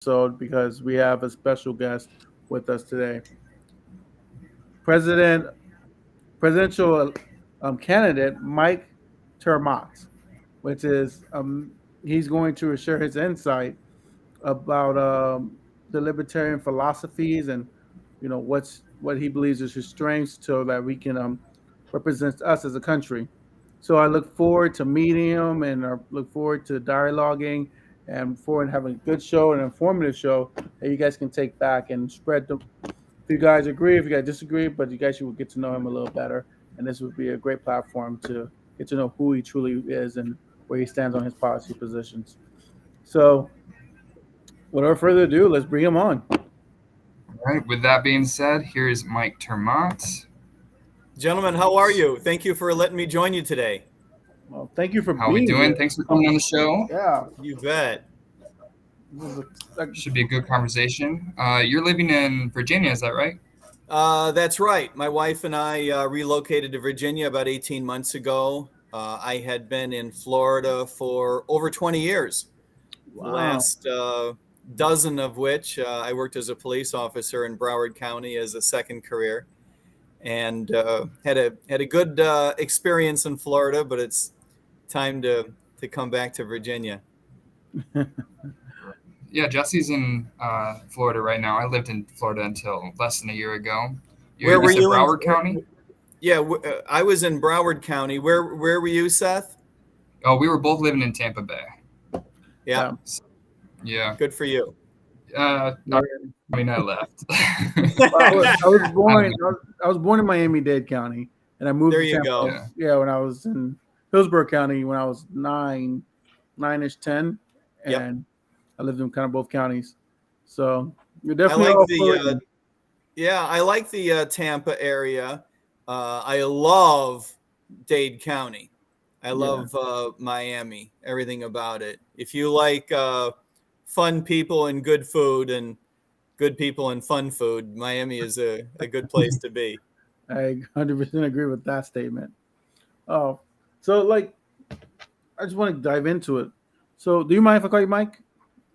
episode because we have a special guest with us today. President presidential candidate Mike Termott, which is he's going to share his insight about the libertarian philosophies and what he believes is his strengths so that we can represent us as a country. So I look forward to meeting him and I look forward to dialoguing and forward to having a good show, an informative show that you guys can take back and spread the. If you guys agree, if you guys disagree, but you guys should get to know him a little better, and this would be a great platform to get to know who he truly is and where he stands on his policy positions. So, without further ado, let's bring him on. All right. With that being said, here is Mike Termott. Gentlemen, how are you? Thank you for letting me join you today. Well, thank you for How we being doing? here. Thanks for coming on the show. Yeah, You bet. Should be a good conversation. You're living in Virginia, is that right? That's right. My wife and I relocated to Virginia about 18 months ago. I had been in Florida for over 20 years. The wow. last dozen of which I worked as a police officer in Broward County as a second career, and had a good experience in Florida. But it's time to come back to Virginia. Yeah, Jesse's in Florida right now. I lived in Florida until less than a year ago. Where were said you in- Broward County? Yeah, I was in Broward County. Where were you, Seth? Oh, we were both living in Tampa Bay. Yeah, Yeah. good for you. I mean, I left. I was born in Miami-Dade County, and I moved There to you Tampa. go. Yeah, when I was in Hillsborough County when I was nine-ish, 10, and Yep. I lived in kind of both counties. So you're I definitely like all the Florida. I like the Tampa area. I love Dade County. I love Miami. Everything about it. If you like fun people and good food, and good people and fun food, Miami is a good place to be. I 100% agree with that statement. Oh, so I just want to dive into it. So, do you mind if I call you Mike?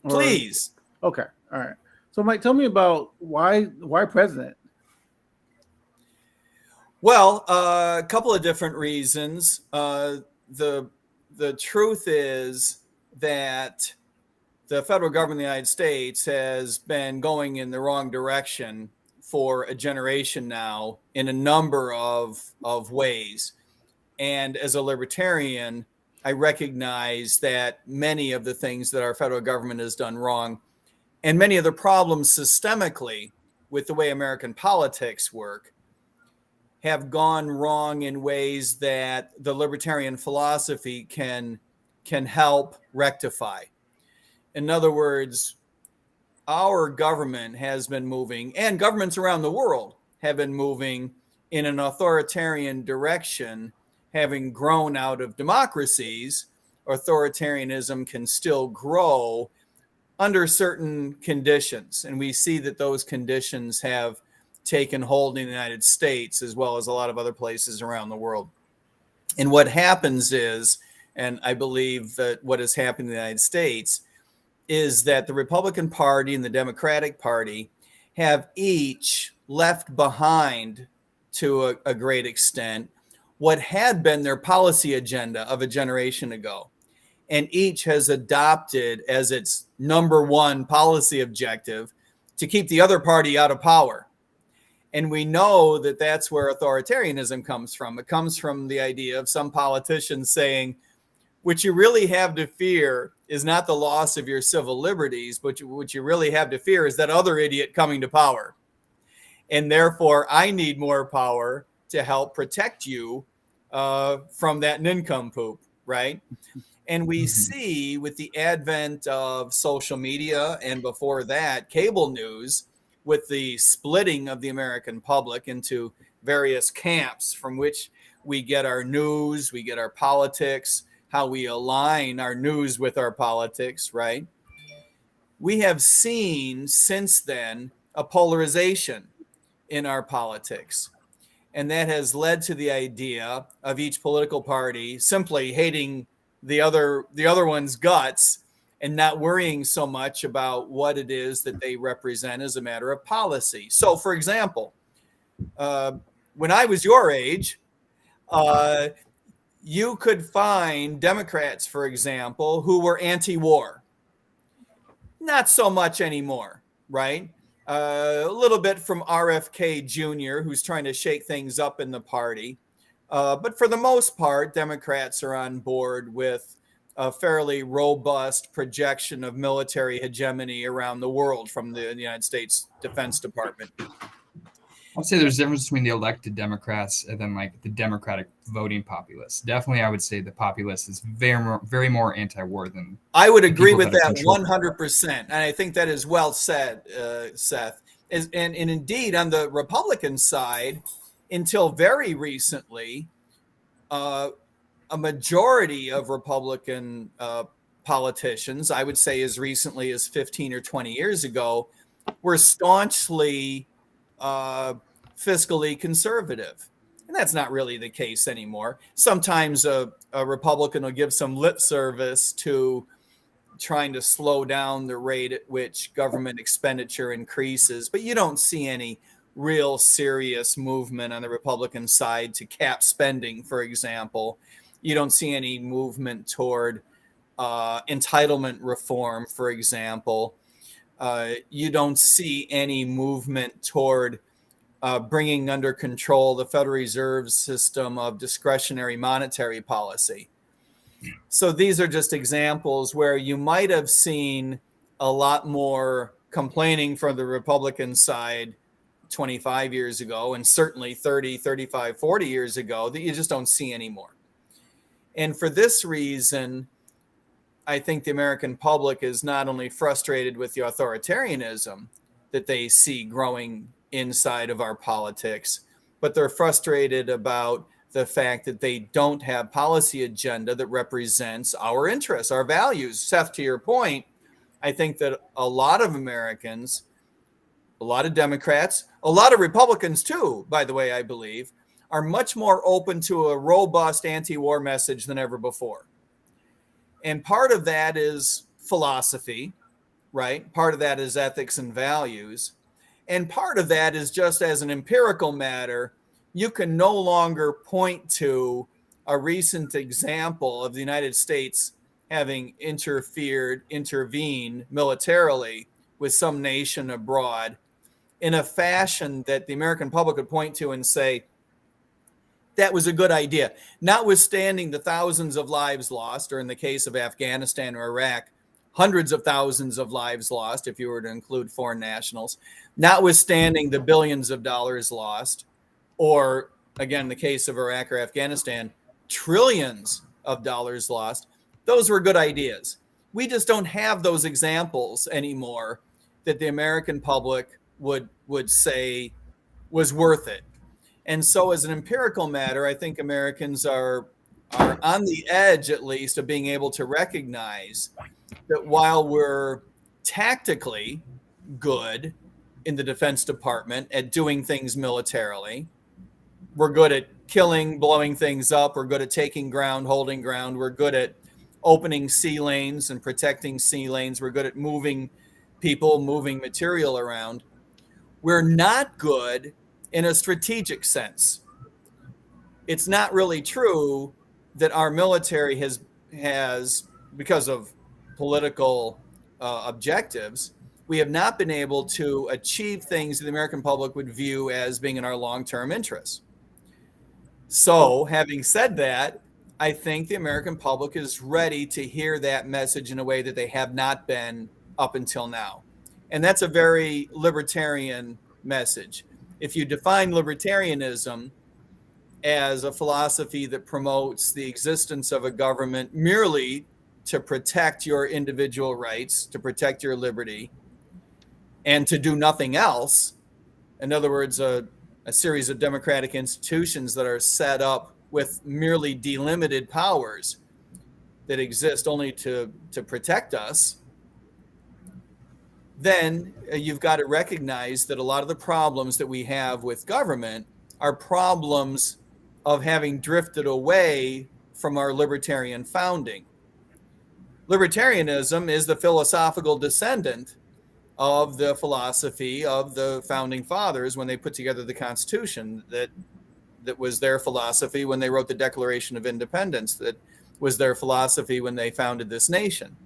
Or- Please. Okay. All right. So, Mike, tell me about why president? Well, a couple of different reasons. The truth is that the federal government of the United States has been going in the wrong direction for a generation now in a number of ways. And as a libertarian, I recognize that many of the things that our federal government has done wrong, and many of the problems systemically with the way American politics work, have gone wrong in ways that the libertarian philosophy can help rectify. In other words, our government has been moving, and governments around the world have been moving in an authoritarian direction. Having grown out of democracies, authoritarianism can still grow under certain conditions. And we see that those conditions have taken hold in the United States as well as a lot of other places around the world. And what happens is, and I believe that what has happened in the United States, is that the Republican Party and the Democratic Party have each left behind, to a great extent, what had been their policy agenda of a generation ago. And each has adopted as its number one policy objective to keep the other party out of power. And we know that that's where authoritarianism comes from. It comes from the idea of some politicians saying, what you really have to fear is not the loss of your civil liberties, but what you really have to fear is that other idiot coming to power. And therefore, I need more power to help protect you from that nincompoop, right? And we see with the advent of social media, and before that, cable news, with the splitting of the American public into various camps from which we get our news, we get our politics, how we align our news with our politics, right? We have seen since then a polarization in our politics. And that has led to the idea of each political party simply hating the other one's guts and not worrying so much about what it is that they represent as a matter of policy. So, for example, when I was your age, you could find Democrats, for example, who were anti-war. Not so much anymore, right? A little bit from RFK Jr., who's trying to shake things up in the party. But for the most part, Democrats are on board with a fairly robust projection of military hegemony around the world from the United States Defense Department. I'll say there's a difference between the elected Democrats and then like the Democratic voting populace. Definitely, I would say the populace is very more anti-war than. I would agree with that 100%, and I think that is well said, Seth. And indeed, on the Republican side, until very recently, a majority of Republican politicians, I would say as recently as 15 or 20 years ago, were staunchly fiscally conservative. And that's not really the case anymore. Sometimes a Republican will give some lip service to trying to slow down the rate at which government expenditure increases, but you don't see any real serious movement on the Republican side to cap spending, for example. You don't see any movement toward entitlement reform, for example. You don't see any movement toward bringing under control the Federal Reserve system of discretionary monetary policy. So these are just examples where you might have seen a lot more complaining from the Republican side 25 years ago, and certainly 30, 35, 40 years ago, that you just don't see anymore. And for this reason, I think the American public is not only frustrated with the authoritarianism that they see growing inside of our politics, but they're frustrated about the fact that they don't have policy agenda that represents our interests, our values. Seth, to your point, I think that a lot of Americans, a lot of Democrats, a lot of Republicans too, by the way, I believe, are much more open to a robust anti-war message than ever before. And part of that is philosophy, right? Part of that is ethics and values. And part of that is just as an empirical matter, you can no longer point to a recent example of the United States having intervened militarily with some nation abroad in a fashion that the American public would point to and say, that was a good idea, notwithstanding the thousands of lives lost, or in the case of Afghanistan or Iraq, hundreds of thousands of lives lost, if you were to include foreign nationals, notwithstanding the billions of dollars lost, or again, the case of Iraq or Afghanistan, trillions of dollars lost. Those were good ideas. We just don't have those examples anymore that the American public would say was worth it. And so as an empirical matter, I think Americans are on the edge, at least, of being able to recognize that while we're tactically good in the Defense Department at doing things militarily, we're good at killing, blowing things up, we're good at taking ground, holding ground, we're good at opening sea lanes and protecting sea lanes, we're good at moving people, moving material around. We're not good in a strategic sense. It's not really true that our military has because of political objectives, we have not been able to achieve things that the American public would view as being in our long-term interests. So, having said that, I think the American public is ready to hear that message in a way that they have not been up until now. And that's a very libertarian message. If you define libertarianism as a philosophy that promotes the existence of a government merely to protect your individual rights, to protect your liberty, and to do nothing else, in other words, a series of democratic institutions that are set up with merely delimited powers that exist only to protect us, then you've got to recognize that a lot of the problems that we have with government are problems of having drifted away from our libertarian founding. Libertarianism is the philosophical descendant of the philosophy of the founding fathers when they put together the Constitution. That was their philosophy when they wrote the Declaration of Independence. That was their philosophy when they founded this nation.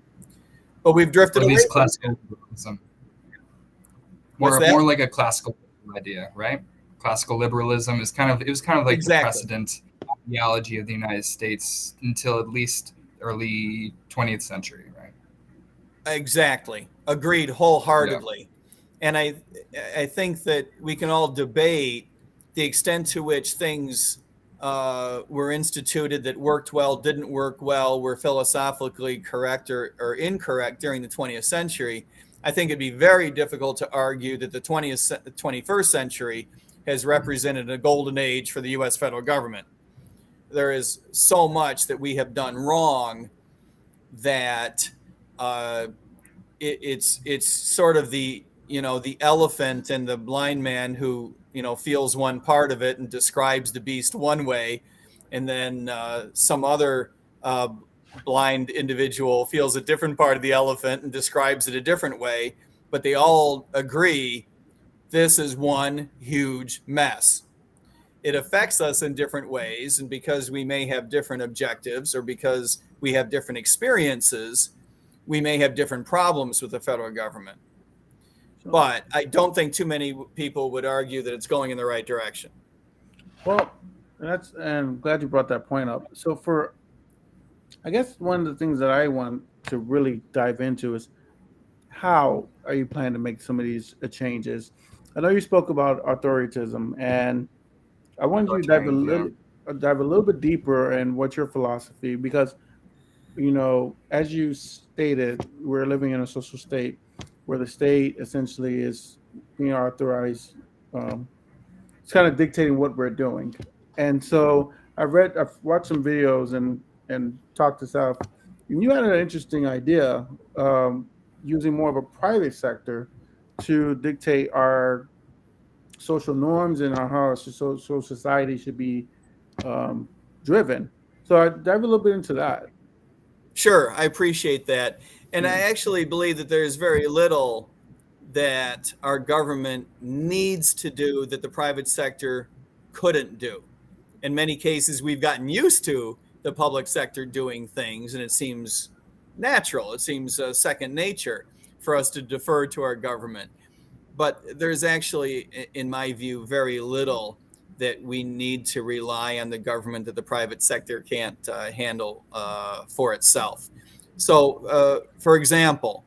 But we've drifted away from classical liberalism. More like a classical idea, right? Classical liberalism is it was kind of like the precedent ideology of the United States until at least early 20th century, right? Exactly. Agreed wholeheartedly. Yeah. And I think that we can all debate the extent to which things were instituted that worked well, didn't work well, were philosophically correct or incorrect during the 20th century. I think it'd be very difficult to argue that the 21st century has represented a golden age for the U.S. federal government. There is so much that we have done wrong that it's sort of the elephant and the blind man who feels one part of it and describes the beast one way, and then some other blind individual feels a different part of the elephant and describes it a different way, but they all agree this is one huge mess. It affects us in different ways, and because we may have different objectives or because we have different experiences, we may have different problems with the federal government. But I don't think too many people would argue that it's going in the right direction. Well, and I'm glad you brought that point up. So I guess one of the things that I want to really dive into is how are you planning to make some of these changes? I know you spoke about authoritarianism, and I wanted you to dive a little bit deeper in what's your philosophy, because as you stated, we're living in a social state where the state essentially is being authorized. It's kind of dictating what we're doing. And so I've watched some videos and talked this out. And you had an interesting idea, using more of a private sector to dictate our social norms and how our social society should be driven. So I dive a little bit into that. Sure, I appreciate that. And I actually believe that there's very little that our government needs to do that the private sector couldn't do. In many cases, we've gotten used to the public sector doing things, and it seems natural. It seems second nature for us to defer to our government. But there's actually, in my view, very little that we need to rely on the government that the private sector can't handle for itself. So, for example,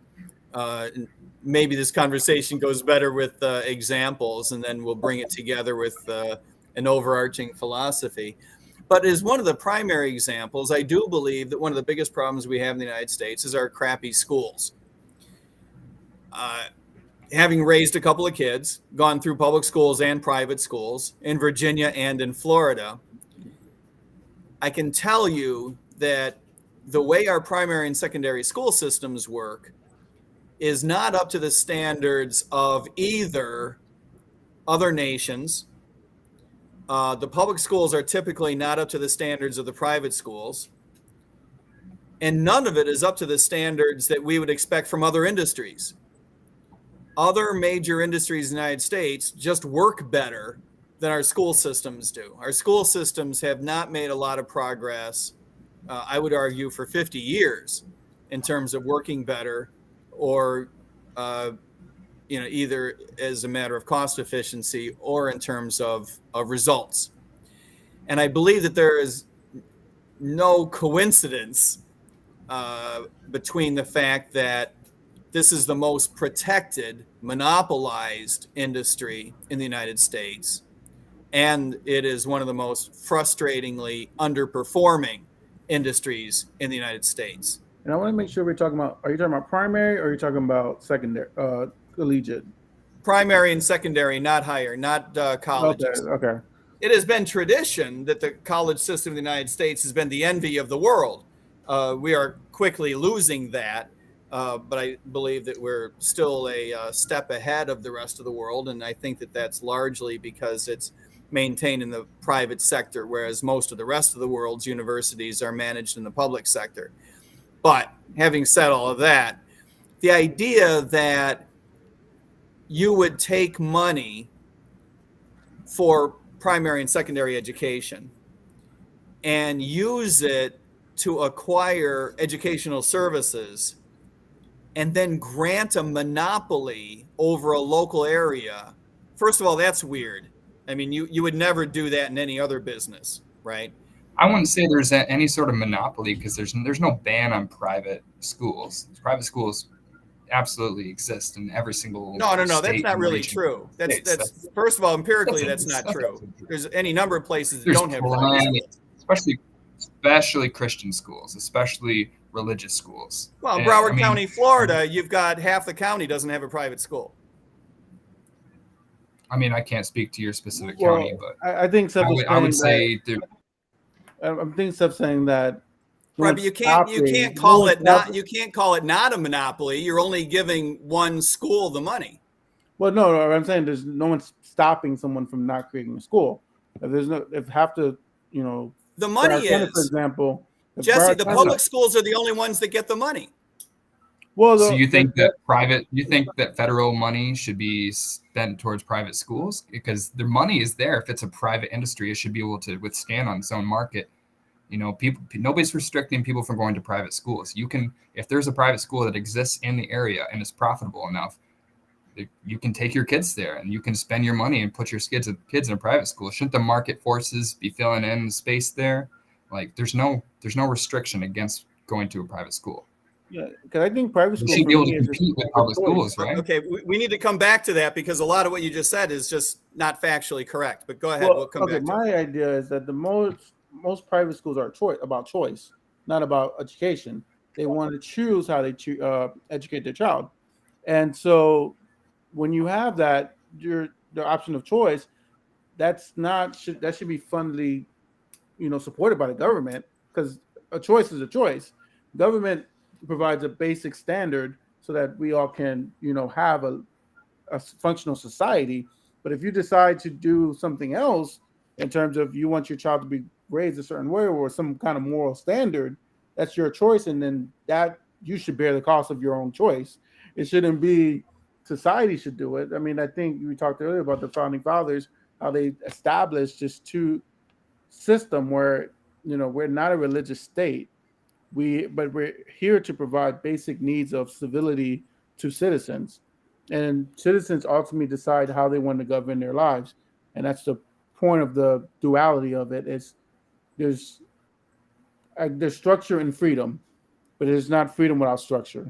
maybe this conversation goes better with examples, and then we'll bring it together with an overarching philosophy. But as one of the primary examples, I do believe that one of the biggest problems we have in the United States is our crappy schools. Having raised a couple of kids, gone through public schools and private schools in Virginia and in Florida, I can tell you that the way our primary and secondary school systems work is not up to the standards of either other nations. The public schools are typically not up to the standards of the private schools. And none of it is up to the standards that we would expect from other industries. Other major industries in the United States just work better than our school systems do. Our school systems have not made a lot of progress, I would argue, for 50 years in terms of working better or, either as a matter of cost efficiency or in terms of results. And I believe that there is no coincidence between the fact that this is the most protected, monopolized industry in the United States, and it is one of the most frustratingly underperforming industries in the United States. And I want to make sure are you talking about primary, or are you talking about secondary, collegiate? Primary and secondary, not higher, not colleges. Okay. It has been tradition that the college system in the United States has been the envy of the world. We are quickly losing that. But I believe that we're still a step ahead of the rest of the world. And I think that that's largely because it's maintained in the private sector, whereas most of the rest of the world's universities are managed in the public sector. But having said all of that, the idea that you would take money for primary and secondary education and use it to acquire educational services and then grant a monopoly over a local area, first of all, that's weird. I mean, you would never do that in any other business, right? I wouldn't say there's any sort of monopoly because there's no ban on private schools. Private schools absolutely exist in every single no state that's not really true. That's first of all, empirically, that's not true. There's any number of places that don't have private schools. especially Christian schools, especially religious schools. Well, in Broward County, Florida, you've got half the county doesn't have a private school. I mean, I can't speak to your specific county, but I think Seth I would say I'm thinking Seth saying that. Right, but you can't call it not a monopoly. You're only giving one school the money. Well, no, I'm saying there's no one stopping someone from not creating a school. If have to, the money is, for example, Jesse, the public schools are the only ones that get the money. Well, so you think that federal money should be spent towards private schools because their money is there. If it's a private industry, it should be able to withstand on its own market. Nobody's restricting people from going to private schools. If there's a private school that exists in the area and is profitable enough, you can take your kids there and you can spend your money and put your kids in a private school. Shouldn't the market forces be filling in the space there? Like there's no restriction against going to a private school. Yeah, because I think private schools should be able to compete with public schools, right? Okay, we need to come back to that because a lot of what you just said is just not factually correct. But go ahead, we'll come back to my idea is that the most private schools are about choice, not about education. They want to choose how they educate their child, and so when you have the option of choice, that should be fundly, supported by the government because a choice is a choice. Government provides a basic standard so that we all can, have a functional society. But if you decide to do something else in terms of you want your child to be raised a certain way or some kind of moral standard, that's your choice. And then that you should bear the cost of your own choice. It shouldn't be society should do it. I mean, I think we talked earlier about the founding fathers, how they established this two system where, we're not a religious state. But we're here to provide basic needs of civility to citizens, and citizens ultimately decide how they want to govern their lives, and that's the point of the duality of it. There's structure and freedom, but it's not freedom without structure.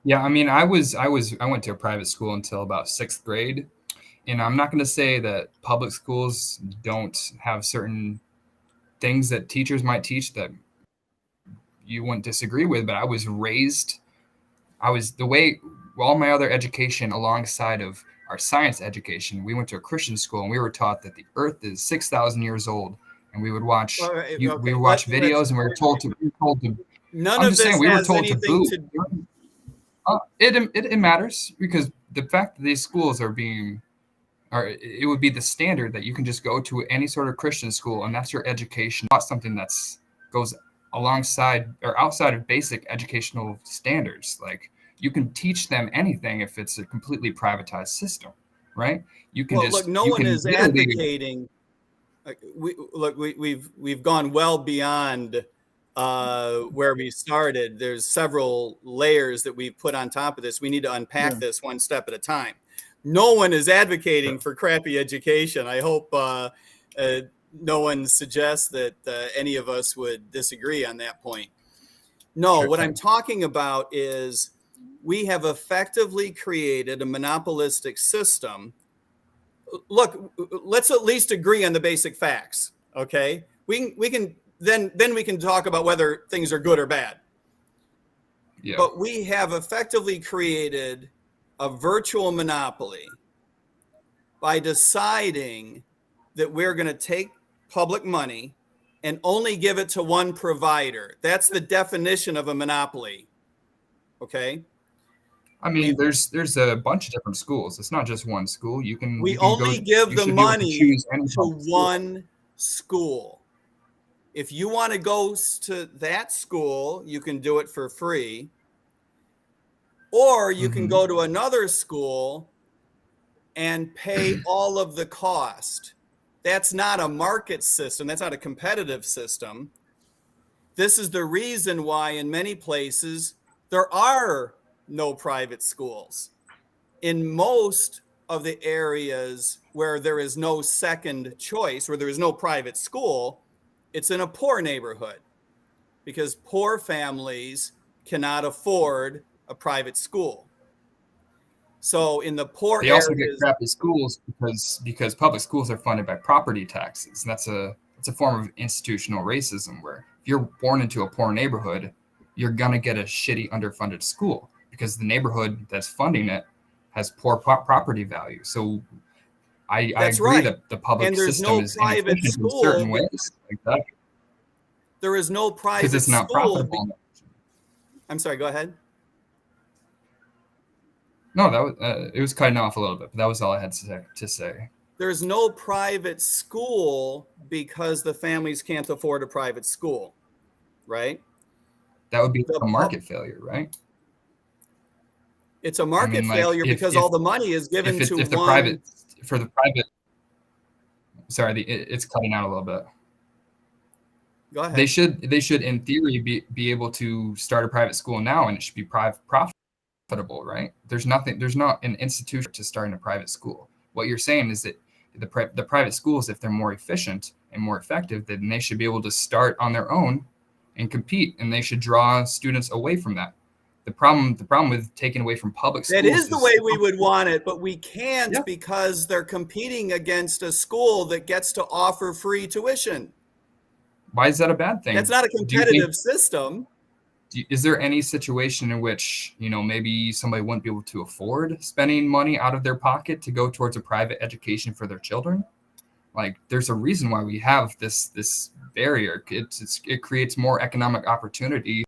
Yeah, I mean, I went to a private school until about 6th grade, and I'm not going to say that public schools don't have certain things that teachers might teach that you wouldn't disagree with, but the way all my other education alongside of our science education, we went to a Christian school and we were taught that the earth is 6,000 years old, and we would watch videos and we were told to none of this has anything to do. It matters because the fact that these schools it would be the standard that you can just go to any sort of Christian school and that's your education, not something that's goes alongside or outside of basic educational standards. Like you can teach them anything if it's a completely privatized system, right? You can no one is advocating. We've gone well beyond where we started. There's several layers that we've put on top of this. We need to unpack this one step at a time. No one is advocating for crappy education. I hope no one suggests that any of us would disagree on that point. No, what I'm talking about is we have effectively created a monopolistic system. Look, let's at least agree on the basic facts, okay? We can then we can talk about whether things are good or bad. Yeah. But we have effectively created a virtual monopoly by deciding that we're going to take public money and only give it to one provider. That's the definition of a monopoly. Okay. I mean, there's a bunch of different schools. It's not just one school. You only give the money to one school. If you want to go to that school, you can do it for free. Or you can go to another school and pay all of the cost. That's not a market system. That's not a competitive system. This is the reason why in many places there are no private schools. In most of the areas where there is no second choice, where there is no private school, it's in a poor neighborhood because poor families cannot afford a private school. So in the poor they also get crappy schools because public schools are funded by property taxes. And that's a form of institutional racism where if you're born into a poor neighborhood, you're gonna get a shitty underfunded school because the neighborhood that's funding it has poor property value. So I agree that the public system is inefficient in certain ways. Exactly. There is no private school because it's not profitable. I'm sorry, go ahead. No, that was it was cutting off a little bit, but that was all I had to say. There's no private school because the families can't afford a private school, right? That would be a market failure, right? It's a market failure because all the money is given to one. For the private. Sorry, it's cutting out a little bit. Go ahead. They should, in theory, be able to start a private school now, and it should be profitable, right? There's not an institution to starting a private school. What you're saying is that the private schools, if they're more efficient and more effective, then they should be able to start on their own and compete, and they should draw students away from that. The problem with taking away from public schools. That is the way we would want it, but we can't because they're competing against a school that gets to offer free tuition. Why is that a bad thing? That's not a competitive system. Is there any situation in which, maybe somebody wouldn't be able to afford spending money out of their pocket to go towards a private education for their children? Like, there's a reason why we have this barrier. It creates more economic opportunity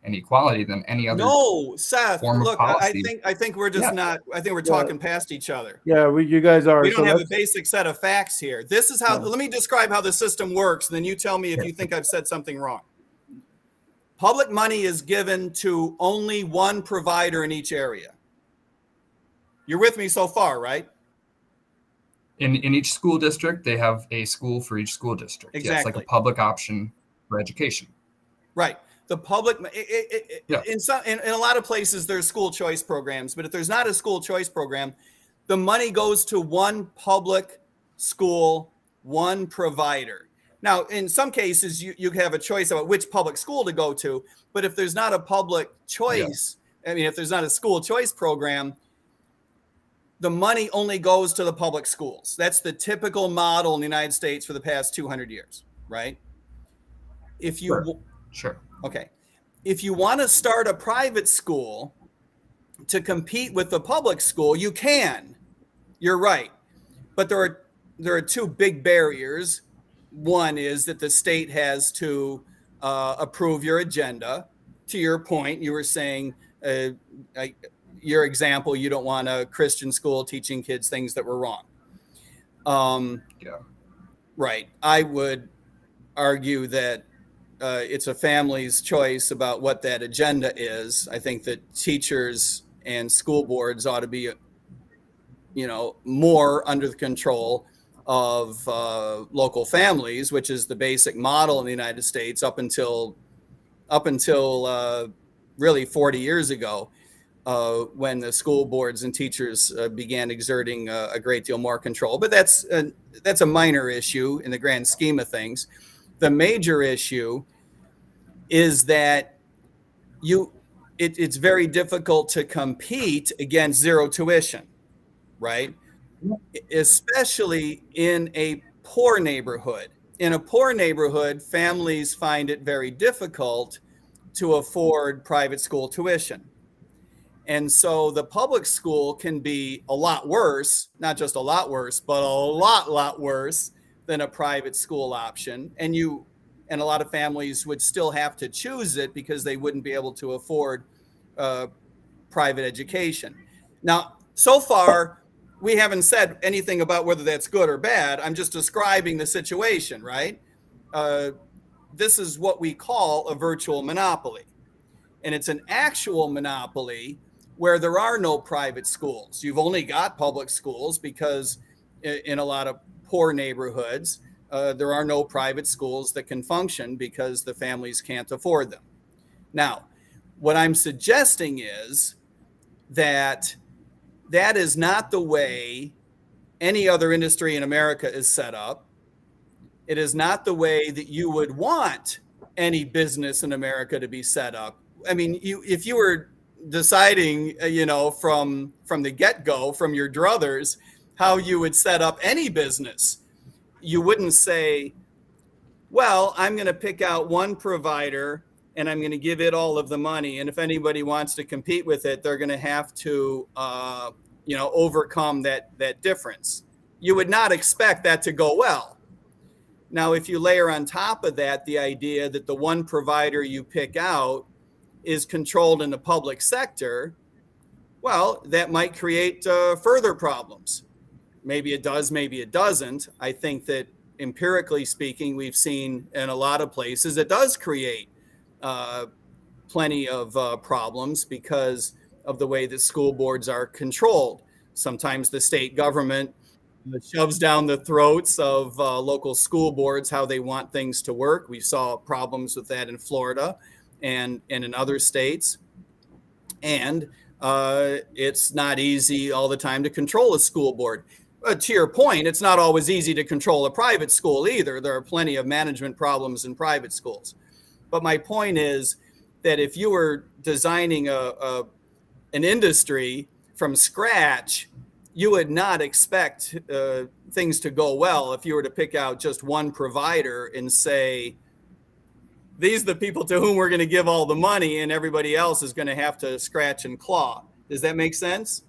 and equality than any other. No, Seth. Look, I think we're just not. I think we're talking past each other. Yeah, you guys are. We don't have a basic set of facts here. This is how. Let me describe how the system works, and then you tell me if you think I've said something wrong. Public money is given to only one provider in each area. You're with me so far, right? In each school district, they have a school for each school district. Exactly. Yeah, it's like a public option for education. Right. The public, in a lot of places, there's school choice programs, but if there's not a school choice program, the money goes to one public school, one provider. Now, in some cases, you have a choice about which public school to go to, but if there's not a public choice, if there's not a school choice program, the money only goes to the public schools. That's the typical model in the United States for the past 200 years, right? If you Sure. Okay. If you want to start a private school to compete with the public school, you can. You're right. But there are two big barriers. One is that the state has to approve your agenda. To your point, you were saying, your example, you don't want a Christian school teaching kids things that were wrong. Right. I would argue that it's a family's choice about what that agenda is. I think that teachers and school boards ought to be, more under the control of local families, which is the basic model in the United States up until really 40 years ago, when the school boards and teachers began exerting a great deal more control. But that's a minor issue in the grand scheme of things. The major issue is that it's very difficult to compete against zero tuition, right? Especially in a poor neighborhood. In a poor neighborhood, families find it very difficult to afford private school tuition. And so the public school can be a lot worse, not just a lot worse, but a lot worse than a private school option. And a lot of families would still have to choose it because they wouldn't be able to afford private education. Now, so far, we haven't said anything about whether that's good or bad. I'm just describing the situation, right? this is what we call a virtual monopoly. And it's an actual monopoly where there are no private schools. You've only got public schools because in a lot of poor neighborhoods, there are no private schools that can function because the families can't afford them. Now, what I'm suggesting is that that is not the way any other industry in America is set up. It is not the way that you would want any business in America to be set up. I mean, if you were deciding, from the get-go, from your druthers, how you would set up any business, you wouldn't say, well, I'm going to pick out one provider and I'm going to give it all of the money. And if anybody wants to compete with it, they're going to have to, overcome that difference. You would not expect that to go well. Now, if you layer on top of that the idea that the one provider you pick out is controlled in the public sector, well, that might create further problems. Maybe it does, maybe it doesn't. I think that empirically speaking, we've seen in a lot of places it does create plenty of problems because of the way that school boards are controlled. Sometimes the state government shoves down the throats of local school boards how they want things to work. We saw problems with that in Florida and in other states. And it's not easy all the time to control a school board. To your point, it's not always easy to control a private school either. There are plenty of management problems in private schools. But my point is that if you were designing an industry from scratch, you would not expect things to go well if you were to pick out just one provider and say, these are the people to whom we're going to give all the money and everybody else is going to have to scratch and claw. Does that make sense?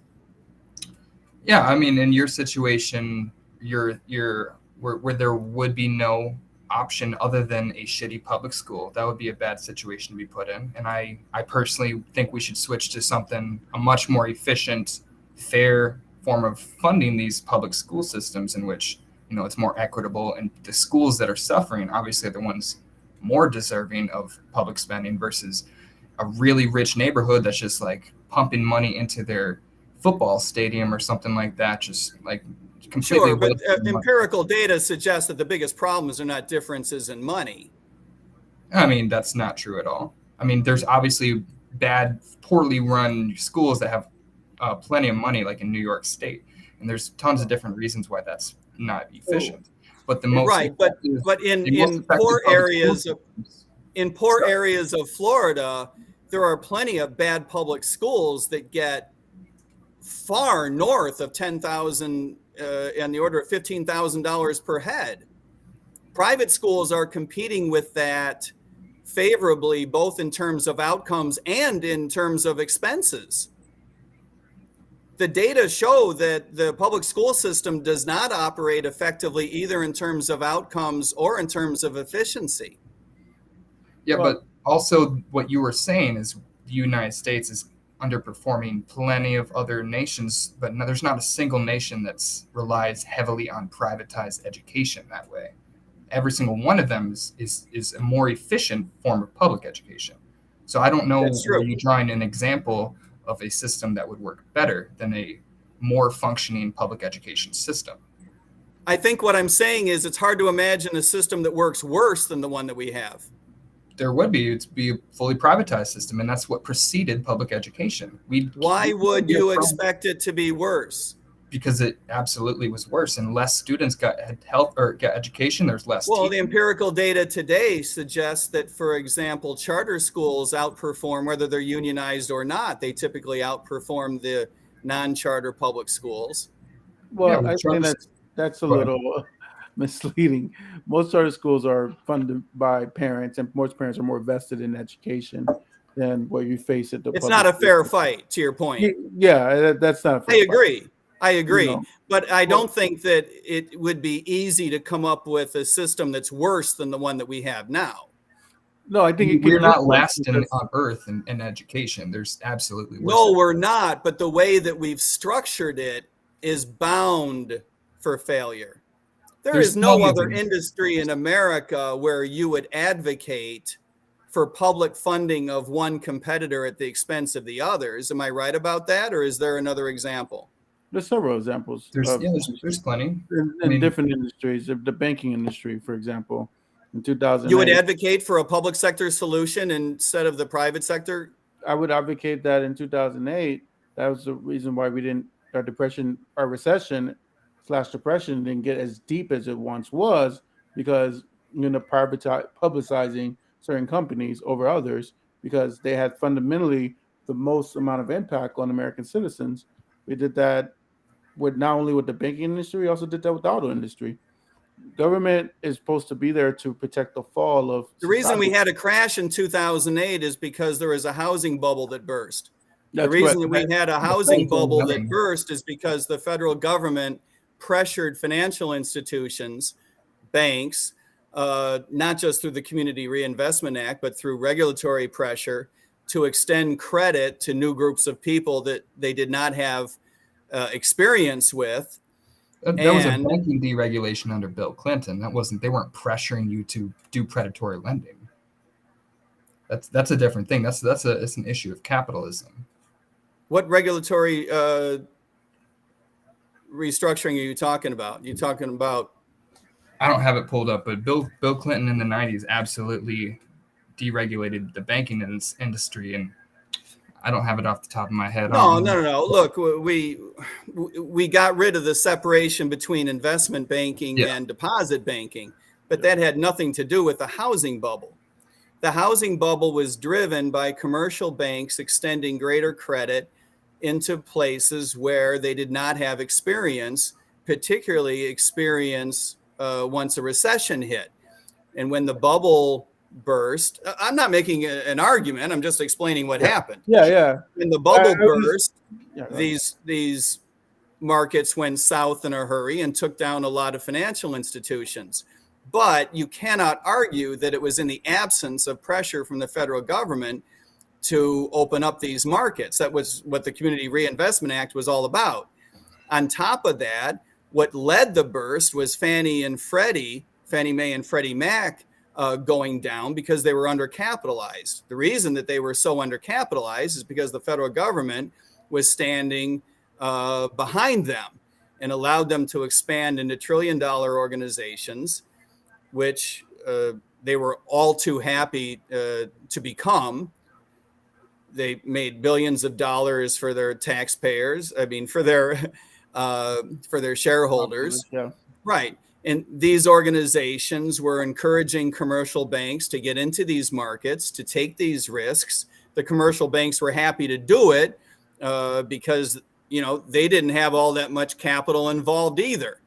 Yeah, I mean, in your situation, you're where there would be no option other than a shitty public school. That would be a bad situation to be put in. And I personally think we should switch to a much more efficient, fair form of funding these public school systems in which, it's more equitable, and the schools that are suffering obviously are the ones more deserving of public spending versus a really rich neighborhood that's just like pumping money into their football stadium or something like that, just like completely. Sure, but empirical data suggests that the biggest problems are not differences in money. I mean, that's not true at all. I mean, there's obviously bad, poorly run schools that have plenty of money, like in New York State, and there's tons of different reasons why that's not efficient. But the most but in poor areas of Florida, there are plenty of bad public schools that get far north of $10,000 on the order of $15,000 per head. Private schools are competing with that favorably, both in terms of outcomes and in terms of expenses. The data show that the public school system does not operate effectively either in terms of outcomes or in terms of efficiency. Yeah, but also what you were saying is the United States is underperforming plenty of other nations, but no, there's not a single nation that relies heavily on privatized education that way. Every single one of them is a more efficient form of public education. So I don't know where you're drawing an example of a system that would work better than a more functioning public education system. I think what I'm saying is it's hard to imagine a system that works worse than the one that we have. There would be. It'd be a fully privatized system, and that's what preceded public education. Why would you expect it to be worse? Because it absolutely was worse, and less students got health or got education. There's less. Well, the empirical data today suggests that, for example, charter schools outperform, whether they're unionized or not. They typically outperform the non-charter public schools. Well, yeah, I think that's a little misleading. Most charter schools are funded by parents, and most parents are more vested in education than what you face at the. It's not a fair fight, to your point. Yeah, that's not a fair fight. I agree, but I don't think that it would be easy to come up with a system that's worse than the one that we have now. No, I think we're not last on earth in education. There's absolutely worse. No, we're not. But the way that we've structured it is bound for failure. There is no other industry in America where you would advocate for public funding of one competitor at the expense of the others. Am I right about that, or is there another example? There's several examples. There's plenty. In different industries. The banking industry, for example, in 2008. You would advocate for a public sector solution instead of the private sector? I would advocate that in 2008. That was the reason why our recession / depression didn't get as deep as it once was, because publicizing certain companies over others, because they had fundamentally the most amount of impact on American citizens. We did that with not only with the banking industry, we also did that with the auto industry. Government is supposed to be there to protect the fall of the reason we had a crash in 2008 is because there was a housing bubble that burst. The reason that we had a housing bubble that burst is because the federal government pressured financial institutions, banks, not just through the Community Reinvestment Act, but through regulatory pressure to extend credit to new groups of people that they did not have experience with. That was a banking deregulation under Bill Clinton. They weren't pressuring you to do predatory lending. That's a different thing. It's an issue of capitalism. What regulatory restructuring are you talking about? You talking about? I don't have it pulled up, but Bill Clinton in the 90s absolutely deregulated the banking industry, and I don't have it off the top of my head. No. Look, we got rid of the separation between investment banking and deposit banking, but that had nothing to do with the housing bubble. The housing bubble was driven by commercial banks extending greater credit into places where they did not have experience, particularly experience once a recession hit. And when the bubble burst, I'm not making an argument, I'm just explaining what happened. Yeah. When the bubble burst, these markets went south in a hurry and took down a lot of financial institutions. But you cannot argue that it was in the absence of pressure from the federal government to open up these markets. That was what the Community Reinvestment Act was all about. On top of that, what led the burst was Fannie Mae and Freddie Mac going down because they were undercapitalized. The reason that they were so undercapitalized is because the federal government was standing behind them and allowed them to expand into trillion-dollar organizations, which they were all too happy to become. They made billions of dollars for their taxpayers. For their shareholders. Yeah. Right. And these organizations were encouraging commercial banks to get into these markets, to take these risks. The commercial banks were happy to do it because, they didn't have all that much capital involved either.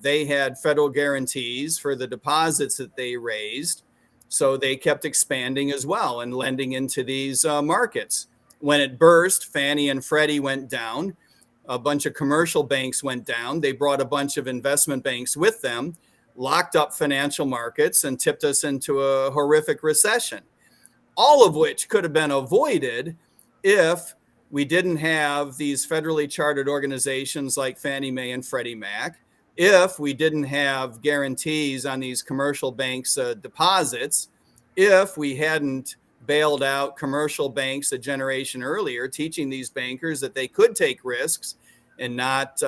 They had federal guarantees for the deposits that they raised. So they kept expanding as well and lending into these markets. When it burst, Fannie and Freddie went down. A bunch of commercial banks went down. They brought a bunch of investment banks with them, locked up financial markets, and tipped us into a horrific recession, all of which could have been avoided if we didn't have these federally chartered organizations like Fannie Mae and Freddie Mac, if we didn't have guarantees on these commercial banks' deposits, if we hadn't bailed out commercial banks a generation earlier, teaching these bankers that they could take risks and not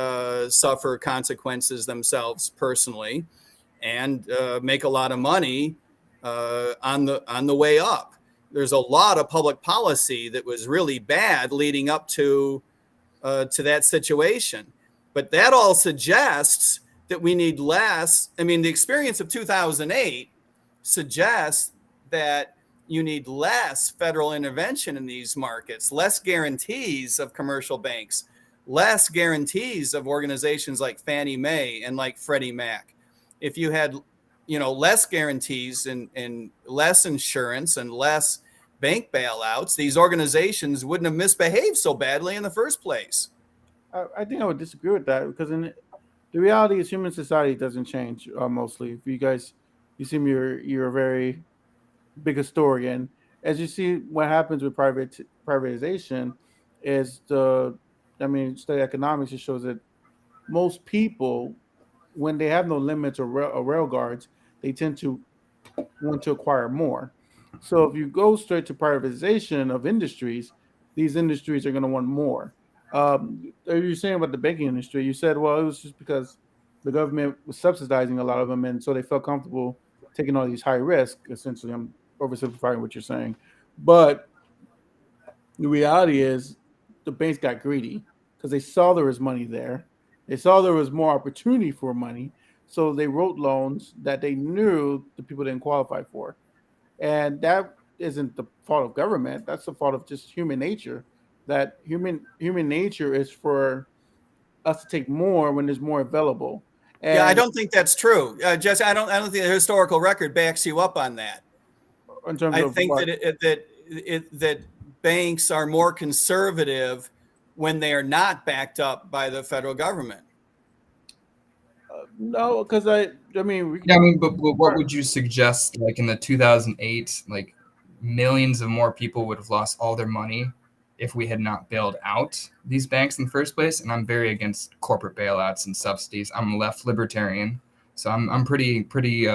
suffer consequences themselves personally, and make a lot of money on the way up. There's a lot of public policy that was really bad leading up to that situation. But that all suggests that we need less. The experience of 2008 suggests that you need less federal intervention in these markets, less guarantees of commercial banks, less guarantees of organizations like Fannie Mae and like Freddie Mac. If you had, less guarantees and less insurance and less bank bailouts, these organizations wouldn't have misbehaved so badly in the first place. I think I would disagree with that, because the reality is human society doesn't change mostly. If you seem you're a very big historian. As you see, what happens with privatization is study economics, it shows that most people when they have no limits or rail guards, they tend to want to acquire more. So if you go straight to privatization of industries, these industries are going to want more. You're saying about the banking industry, you said, well, it was just because the government was subsidizing a lot of them, and so they felt comfortable taking all these high risk. Essentially, I'm oversimplifying what you're saying, but the reality is the banks got greedy because they saw there was money there. They saw there was more opportunity for money, so they wrote loans that they knew the people didn't qualify for. And that isn't the fault of government. That's the fault of just human nature. That human nature is for us to take more when there's more available. Yeah, I And don't think that's true, Jesse. I don't think the historical record backs you up on that. in terms I of think what, that banks are more conservative when they are not backed up by the federal government. no, because I mean, Yeah, I mean, but what would you suggest? Like in the 2008, like millions of more people would have lost all their money if we had not bailed out these banks in the first place. And I'm very against corporate bailouts and subsidies. I'm a left libertarian, so I'm pretty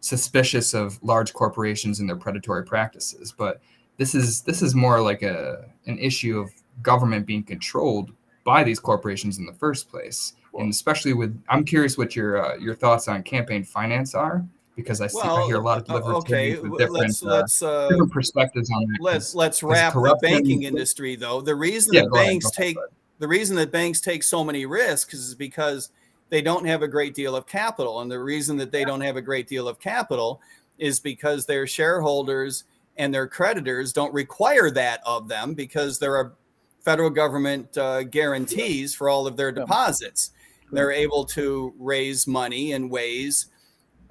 suspicious of large corporations and their predatory practices. But this is more like an issue of government being controlled by these corporations in the first place. And especially I'm curious what your thoughts on campaign finance are, because I hear a lot of libertarians with different perspectives on that. Let's wrap the banking industry though. The reason that banks take so many risks is because they don't have a great deal of capital, and the reason that they don't have a great deal of capital is because their shareholders and their creditors don't require that of them, because there are federal government guarantees for all of their deposits. They're able to raise money in ways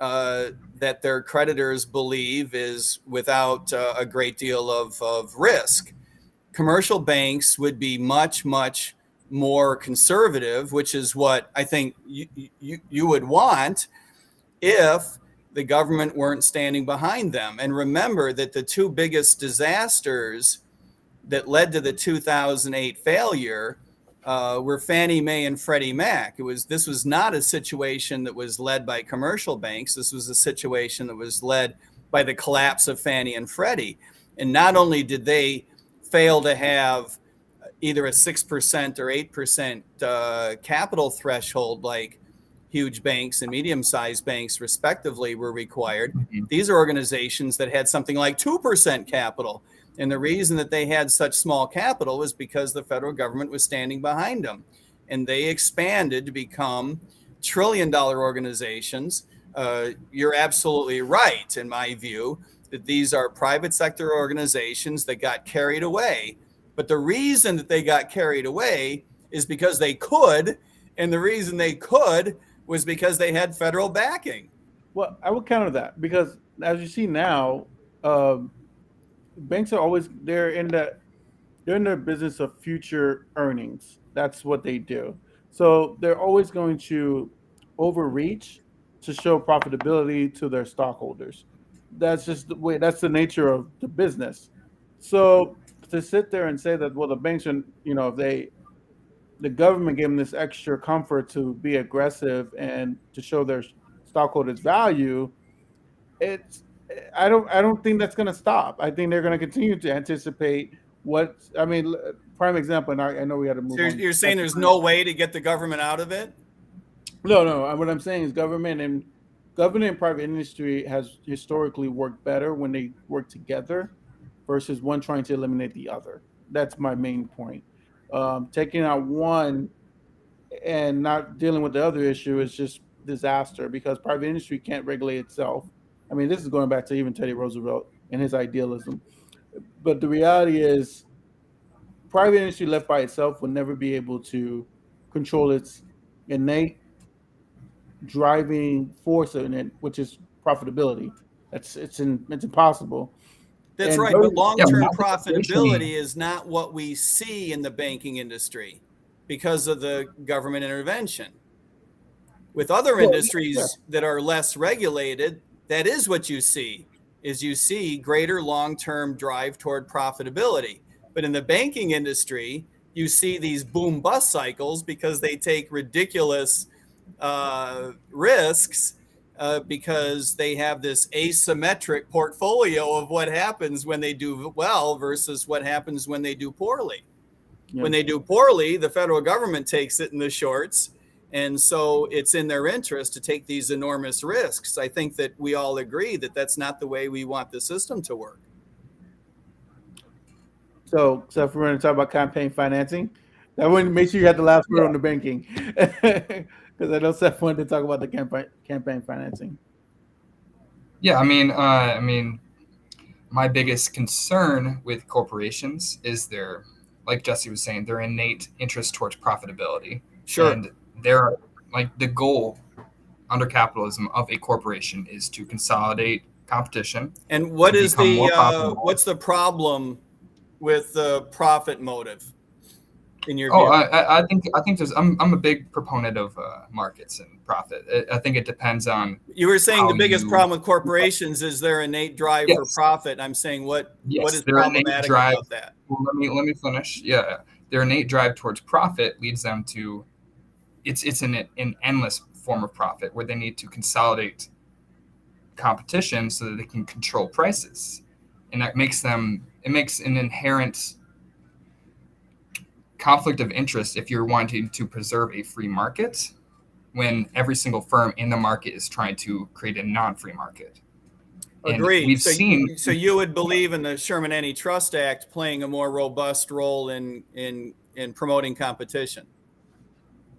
that their creditors believe is without a great deal of risk. Commercial banks would be much, much more conservative, which is what I think you would want if the government weren't standing behind them. And remember that the two biggest disasters that led to the 2008 failure were Fannie Mae and Freddie Mac. This was not a situation that was led by commercial banks. This was a situation that was led by the collapse of Fannie and Freddie. And not only did they fail to have either a 6% or 8% capital threshold like huge banks and medium-sized banks respectively were required. Mm-hmm. These are organizations that had something like 2% capital. And the reason that they had such small capital was because the federal government was standing behind them. And they expanded to become trillion-dollar organizations. You're absolutely right, in my view, that these are private sector organizations that got carried away. But the reason that they got carried away is because they could. And the reason they could was because they had federal backing. Well, I would counter that, because as you see now, banks are always they're in their business of future earnings. That's what they do. So they're always going to overreach to show profitability to their stockholders. That's just the way. That's the nature of the business. So to sit there and say that, well, the banks are, if the government gave them this extra comfort to be aggressive and to show their stockholders value, I don't think that's going to stop. I think they're going to continue to anticipate prime example, and I know we had to move on. You're saying there's no way to get the government out of it? No. What I'm saying is government and private industry has historically worked better when they work together versus one trying to eliminate the other. That's my main point. Taking out one and not dealing with the other issue is just disaster, because private industry can't regulate itself. I mean, this is going back to even Teddy Roosevelt and his idealism. But the reality is, private industry left by itself will never be able to control its innate driving force in it, which is profitability. It's impossible. That's right. But long-term profitability is not what we see in the banking industry because of the government intervention. With other industries that are less regulated, that is what you see, is you see greater long-term drive toward profitability. But in the banking industry, you see these boom bust cycles because they take ridiculous risks because they have this asymmetric portfolio of what happens when they do well versus what happens when they do poorly. Yeah. When they do poorly, the federal government takes it in the shorts. And so it's in their interest to take these enormous risks. I think that we all agree that that's not the way we want the system to work. So if we're going to talk about campaign financing, that wouldn't make sure you had the last word on the banking, because I know Seth wanted to talk about the campaign financing. Yeah, I mean, my biggest concern with corporations is their, like Jesse was saying, their innate interest towards profitability. Sure. And they're like, the goal under capitalism of a corporation is to consolidate competition. And what is what's the problem with the profit motive in your view? I think there's, I'm a big proponent of markets and profit. I think it depends on. You were saying the biggest problem with corporations is their innate drive for profit. I'm saying what is problematic about that? Well, let me finish. Yeah, their innate drive towards profit leads them to it's an endless form of profit where they need to consolidate competition so that they can control prices, and that makes an inherent conflict of interest if you're wanting to preserve a free market when every single firm in the market is trying to create a non-free market. Agreed. So you would believe in the Sherman Antitrust Act playing a more robust role in promoting competition.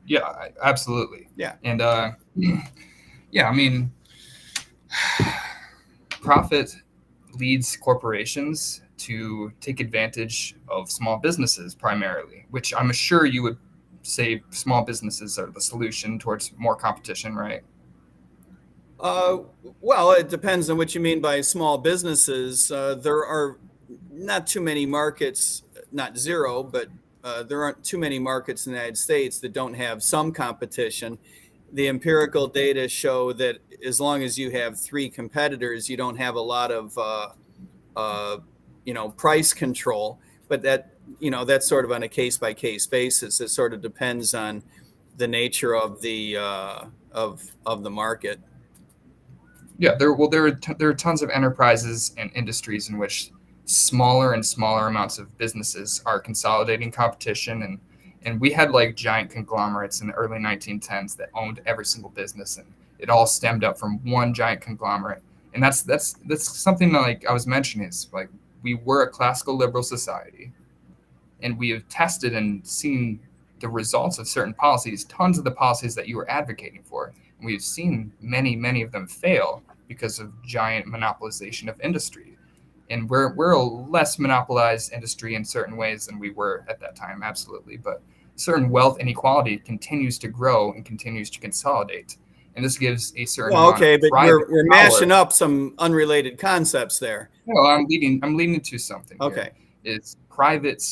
Yeah, absolutely. Yeah. And yeah, I mean, profit leads corporations to take advantage of small businesses primarily, which I'm sure you would say small businesses are the solution towards more competition, right? Well, it depends on what you mean by small businesses. There are not too many markets, not zero, but there aren't too many markets in the United States that don't have some competition. The empirical data show that as long as you have 3 competitors, you don't have a lot of price control. But that's sort of on a case-by-case basis. It sort of depends on the nature of the market. Yeah, there are tons of enterprises and industries in which smaller and smaller amounts of businesses are consolidating competition, and we had like giant conglomerates in the early 1910s that owned every single business, and it all stemmed up from one giant conglomerate. And that's something that, like I was mentioning, is like we were a classical liberal society, and we have tested and seen the results of certain policies, tons of the policies that you were advocating for. And we've seen many of them fail because of giant monopolization of industry. And we're a less monopolized industry in certain ways than we were at that time, absolutely. But certain wealth inequality continues to grow and continues to consolidate. And this gives a certain amount of but we're mashing up some unrelated concepts there. No, I'm leading to something. Okay. Is private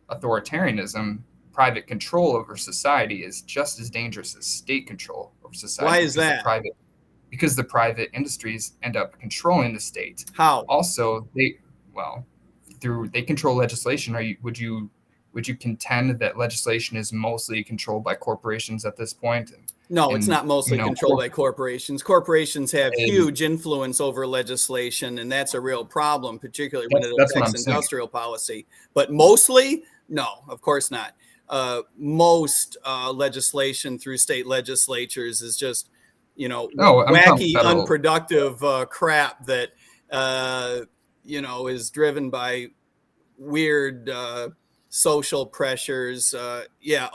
authoritarianism, private control over society is just as dangerous as state control over society. Why is that? Because the private industries end up controlling the state. How? Also, they control legislation. Would you contend that legislation is mostly controlled by corporations at this point? No, it's not mostly controlled by corporations. Corporations have huge influence over legislation, and that's a real problem, particularly when it affects industrial policy. But mostly, no, of course not. Most legislation through state legislatures is just wacky, unproductive crap that is driven by weird social pressures. A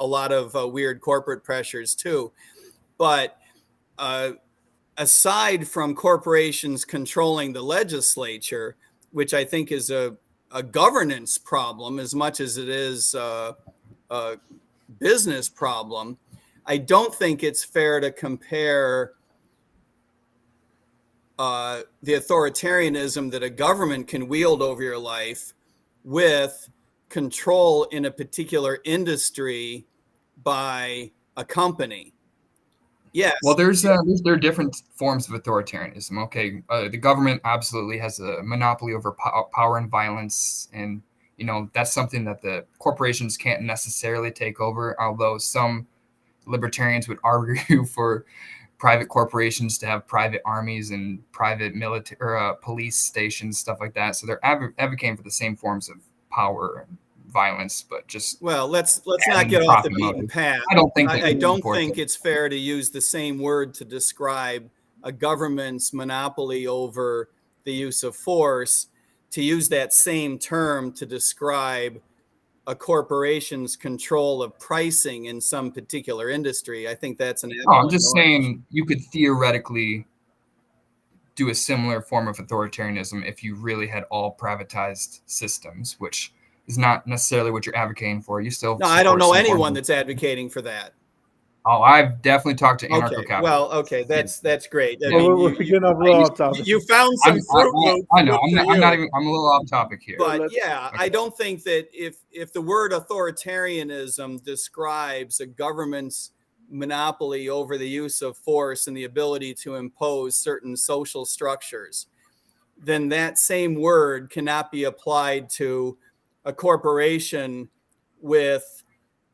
lot of weird corporate pressures too. But aside from corporations controlling the legislature, which I think is a governance problem as much as it is a business problem, I don't think it's fair to compare the authoritarianism that a government can wield over your life with control in a particular industry by a company. Yes. Well, there are different forms of authoritarianism. Okay, the government absolutely has a monopoly over power and violence, and that's something that the corporations can't necessarily take over. Although some libertarians would argue for private corporations to have private armies and private military or police stations, stuff like that. So they're advocating for the same forms of power and violence, but just let's not get off the beaten path. I don't think I don't think it's fair to use the same word to describe a government's monopoly over the use of force, to use that same term to describe a corporation's control of pricing in some particular industry. I think that's an. I'm just saying you could theoretically do a similar form of authoritarianism if you really had all privatized systems, which is not necessarily what you're advocating for. You still I don't know anyone that's advocating for that. Oh, I've definitely talked to anarcho-capitalists. Well, okay, that's great. I mean, we're getting off a little off topic. You found some fruit loops. I know. I'm not even. I'm a little off topic here. But yeah, okay. I don't think that if the word authoritarianism describes a government's monopoly over the use of force and the ability to impose certain social structures, then that same word cannot be applied to a corporation with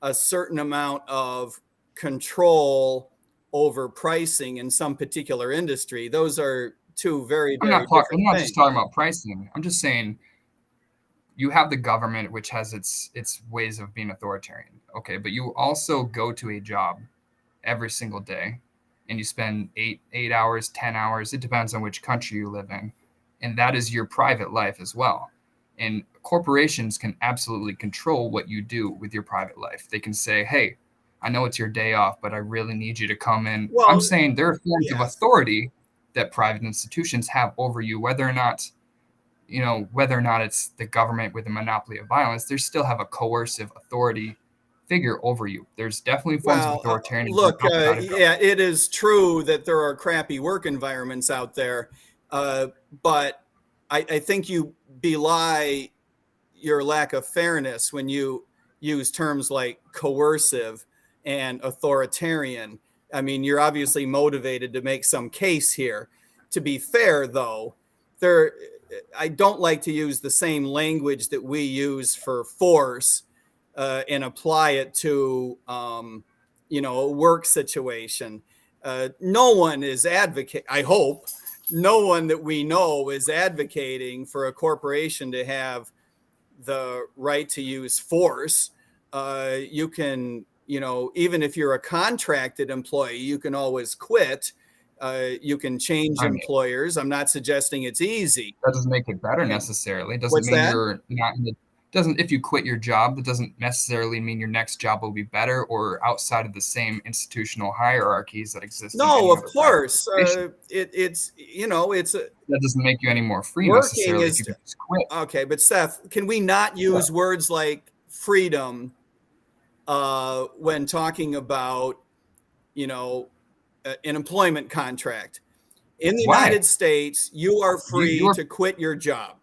a certain amount of control over pricing in some particular industry. Those are two very, very different things. I'm not just talking about pricing. I'm just saying you have the government, which has its ways of being authoritarian. Okay, but you also go to a job every single day and you spend 8 hours, 10 hours. It depends on which country you live in. And that is your private life as well. And corporations can absolutely control what you do with your private life. They can say, hey, I know it's your day off, but I really need you to come in. Well, I'm saying there are forms of authority that private institutions have over you, whether or not it's the government with a monopoly of violence, they still have a coercive authority figure over you. There's definitely forms of authoritarianism. Look, it is true that there are crappy work environments out there, but I think you belie your lack of fairness when you use terms like coercive and authoritarian. I mean, you're obviously motivated to make some case here. To be fair, though, I don't like to use the same language that we use for force and apply it to, a work situation. No one is I hope no one that we know is advocating for a corporation to have the right to use force. You can, even if you're a contracted employee, you can always quit. You can change employers. I'm not suggesting it's easy. That doesn't make it better necessarily. Doesn't mean you're not in the. If you quit your job, that doesn't necessarily mean your next job will be better or outside of the same institutional hierarchies that exist. No, of course. That doesn't make you any more free necessarily if you just quit. Okay, but Seth, can we not use words like freedom when talking about, an employment contract? In the United States, you are free to quit your job.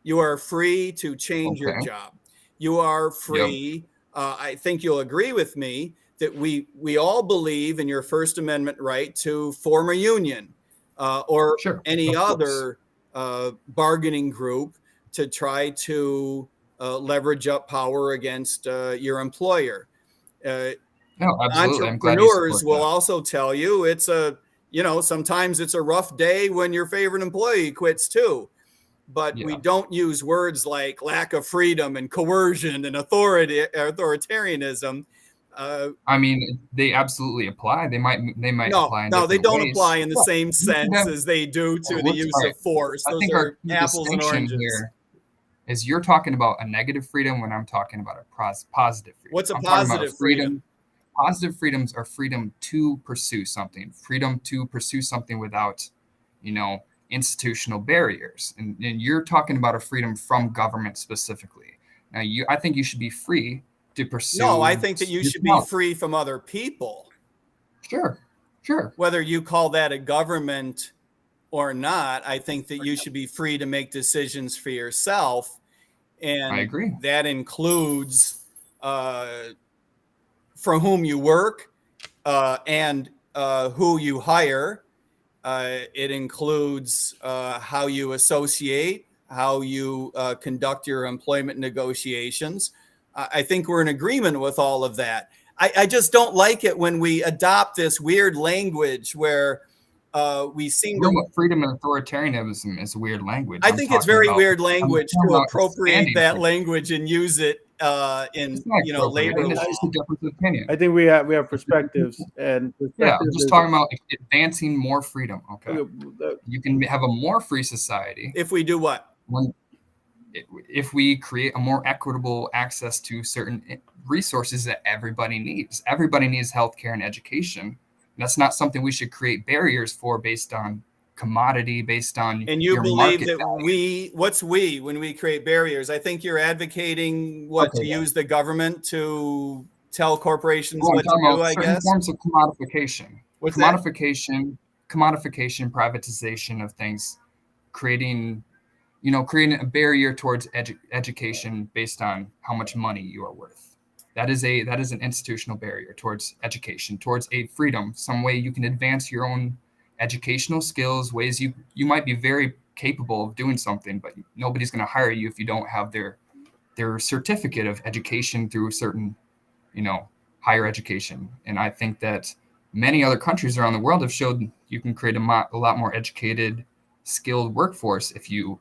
You are free to change your job. You are free. I think you'll agree with me that we all believe in your First Amendment right to form a union or any other bargaining group to try to leverage up power against your employer. Entrepreneurs will also tell you sometimes it's a rough day when your favorite employee quits too. But we don't use words like lack of freedom and coercion and authoritarianism. I mean, they absolutely apply. They might apply. No, they don't apply in the same sense as they do to the use of force. Those are apples and oranges. Here is you're talking about a negative freedom when I'm talking about a positive freedom. What's a positive freedom? Positive freedoms are freedom to pursue something, freedom to pursue something without, institutional barriers. And you're talking about a freedom from government specifically. Now, I think you should be free to pursue. No, I think that you should be free from other people. Sure. Whether you call that a government or not, I think that you should be free to make decisions for yourself. And I agree. That includes for whom you work and who you hire. It includes how you associate, how you conduct your employment negotiations. I think we're in agreement with all of that. I just don't like it when we adopt this weird language where we seem to. Freedom and authoritarianism is weird language. I think it's very weird language to appropriate that language and use it in labor law. I think we have perspectives and I'm just talking about advancing more freedom. Okay, you can have a more free society if we do what? If we create a more equitable access to certain resources that everybody needs. Everybody needs healthcare and education. That's not something we should create barriers for based on commodity, based on. And you believe that what's we when we create barriers? I think you're advocating to use the government to tell corporations what to do, I guess. Forms of commodification. What's commodification, privatization of things, creating a barrier towards education based on how much money you are worth. That is an institutional barrier towards education, towards a freedom, some way you can advance your own educational skills, ways you might be very capable of doing something, but nobody's going to hire you if you don't have their certificate of education through certain, higher education. And I think that many other countries around the world have showed you can create a lot more educated, skilled workforce if you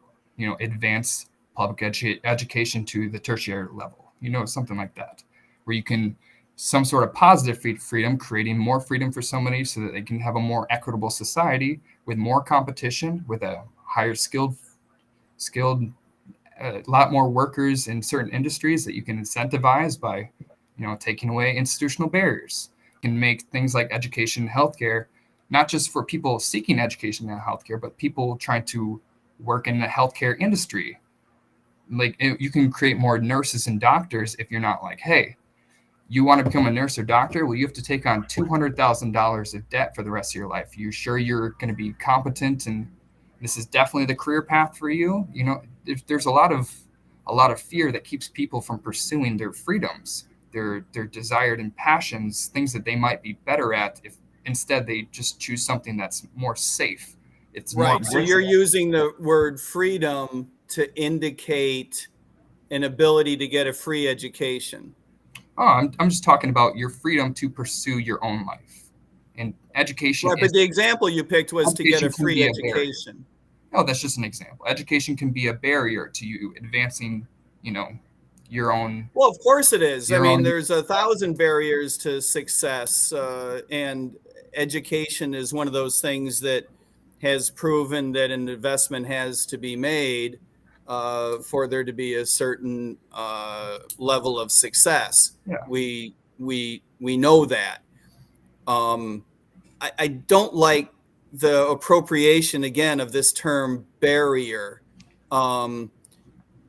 advance public education to the tertiary level, something like that, where you can some sort of positive freedom, creating more freedom for somebody so that they can have a more equitable society with more competition, with a higher skilled, a lot more workers in certain industries that you can incentivize by, taking away institutional barriers. You can make things like education and healthcare, not just for people seeking education and healthcare, but people trying to work in the healthcare industry. Like, you can create more nurses and doctors if you're not like, hey, you want to become a nurse or doctor? Well, you have to take on $200,000 of debt for the rest of your life. You're sure you're going to be competent and this is definitely the career path for you? There's a lot of fear that keeps people from pursuing their freedoms, their desired and passions, things that they might be better at if instead they just choose something that's more safe. It's right. So you're using the word freedom to indicate an ability to get a free education. Oh, I'm just talking about your freedom to pursue your own life. And education. Right, but the example you picked was to get a free education. Oh, that's just an example. Education can be a barrier to you advancing, your own. Well, of course it is. I mean, there's 1,000 barriers to success, and education is one of those things that has proven that an investment has to be made for there to be a certain level of success. Yeah. We know that. I don't like the appropriation again of this term barrier to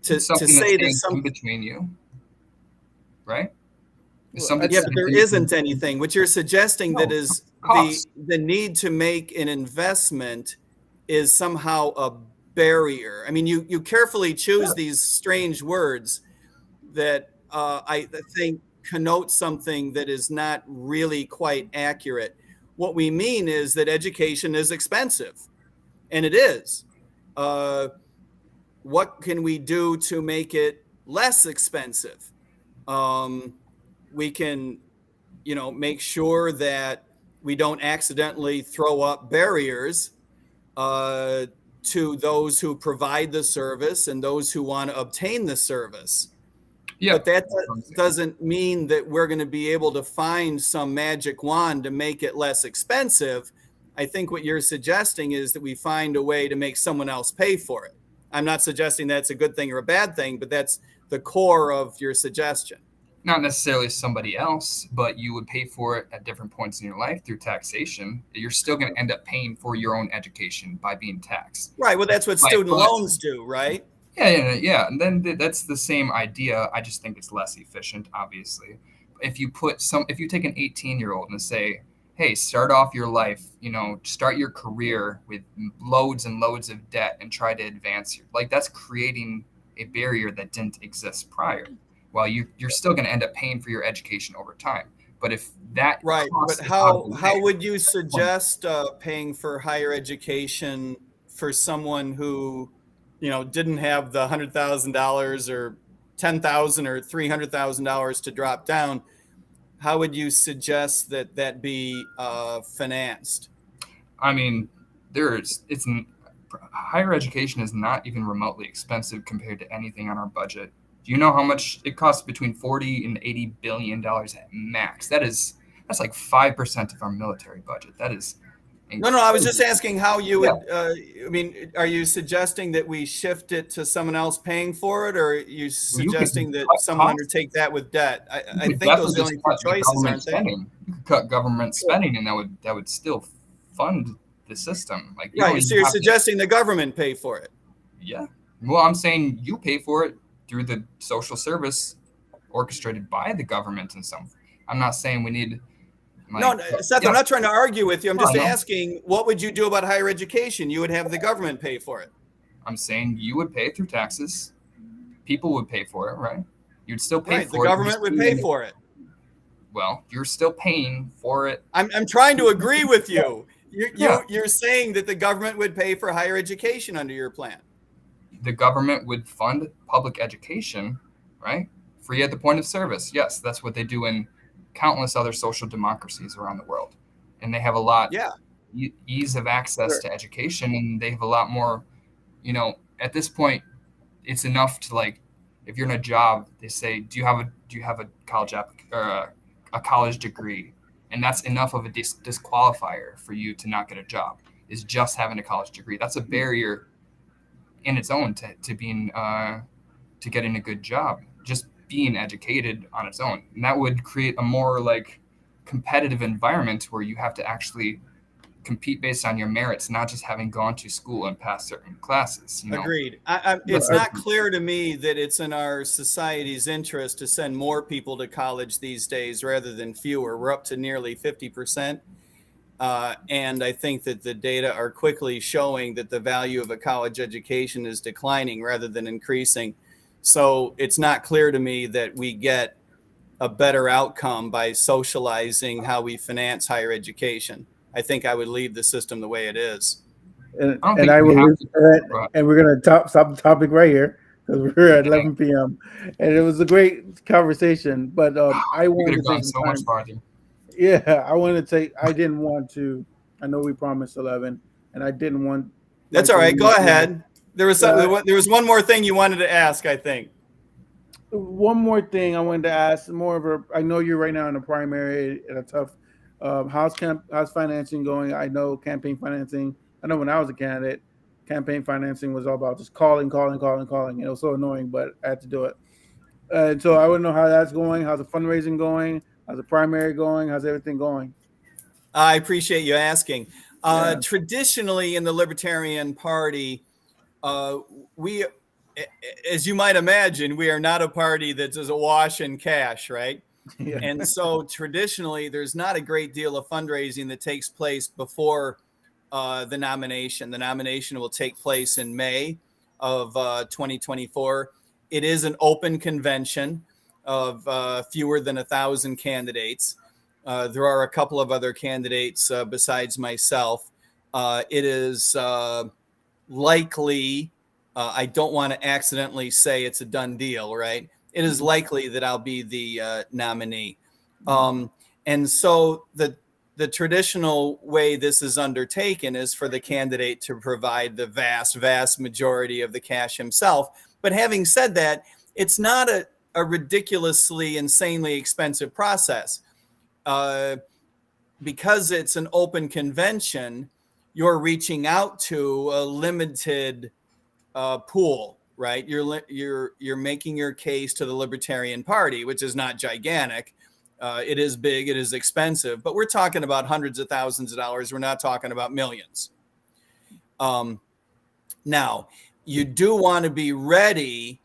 say that something between you, right? But there isn't anything. What you're suggesting that is the need to make an investment is somehow a barrier. I mean, you carefully choose these strange words that I think connote something that is not really quite accurate. What we mean is that education is expensive, and it is. What can we do to make it less expensive? We can, make sure that we don't accidentally throw up barriers to those who provide the service and those who want to obtain the service. Yeah. But that doesn't mean that we're going to be able to find some magic wand to make it less expensive. I think what you're suggesting is that we find a way to make someone else pay for it. I'm not suggesting that's a good thing or a bad thing, but that's the core of your suggestion. Not necessarily somebody else, but you would pay for it at different points in your life through taxation. You're still going to end up paying for your own education by being taxed. Right. Well, that's what student loans do, right? Yeah. And then that's the same idea. I just think it's less efficient, obviously. If you take an 18-year-old and say, hey, start off your life, start your career with loads and loads of debt and try to advance that's creating a barrier that didn't exist prior. Well, you're still going to end up paying for your education over time. But if that right, but how would you suggest paying for higher education for someone who, didn't have the $100,000 or $10,000 or $300,000 to drop down? how would you suggest that be financed? I mean, higher education is not even remotely expensive compared to anything on our budget. Do you know how much it costs? Between 40 and 80 billion dollars at max. That's like 5% of our military budget. That is No, I was just asking how you would, I mean, are you suggesting that we shift it to someone else paying for it, or are you suggesting that someone undertake that with debt? I think those are the only two choices, aren't they? You could cut government spending, and that would still fund the system. Like, right, so you're suggesting the government pay for it? Yeah. Well, I'm saying you pay for it through the social service orchestrated by the government in some. I'm not saying we need. No, Seth, I'm not trying to argue with you. I'm just asking, what would you do about higher education? You would have the government pay for it. I'm saying you would pay through taxes. People would pay for it, right? You'd still pay for it. The government would pay for it. Well, you're still paying for it. I'm trying to agree with you. You're saying that the government would pay for higher education under your plan. The government would fund public education, right? Free at the point of service. Yes, that's what they do in countless other social democracies around the world. And they have a lot ease of access to education, and they have a lot more, at this point, it's enough to, like, if you're in a job, they say, do you have a college or a college degree? And that's enough of a disqualifier for you to not get a job, is just having a college degree. That's a barrier in its own to being to getting a good job, just being educated on its own. And that would create a more like competitive environment where you have to actually compete based on your merits, not just having gone to school and passed certain classes. Agreed. It's not clear to me that it's in our society's interest to send more people to college these days rather than fewer. We're up to nearly 50%. And I think that the data are quickly showing that the value of a college education is declining rather than increasing. So it's not clear to me that we get a better outcome by socializing how we finance higher education. I think I would leave the system the way it is. And we're going to stop the topic right here because we're at 11 p.m. And it was a great conversation, but I wanted to take so much farther. Yeah, I didn't want to. I know we promised 11, and I didn't want. That's all right. Go ahead. There was one more thing you wanted to ask, I think. One more thing I wanted to ask. I know you're right now in a primary at a tough. How's financing going? I know campaign financing. I know when I was a candidate, campaign financing was all about just calling. It was so annoying, but I had to do it. And so I want to know how that's going. How's the fundraising going? How's the primary going? How's everything going? I appreciate you asking. Traditionally, in the Libertarian Party, we, as you might imagine, we are not a party that's awash in cash, right? Yeah. And so traditionally, there's not a great deal of fundraising that takes place before the nomination. The nomination will take place in May of 2024. It is an open convention of fewer than 1,000 candidates. There are a couple of other candidates besides myself. It is likely, I don't want to accidentally say it's a done deal, right? It is likely that I'll be the nominee. And so the traditional way this is undertaken is for the candidate to provide the vast majority of the cash himself. But having said that, it's not a ridiculously, insanely expensive process. Because it's an open convention, you're reaching out to a limited pool, right? You're making your case to the Libertarian Party, which is not gigantic. It is big, it is expensive, but we're talking about hundreds of thousands of dollars. We're not talking about millions. Now, you do want to be ready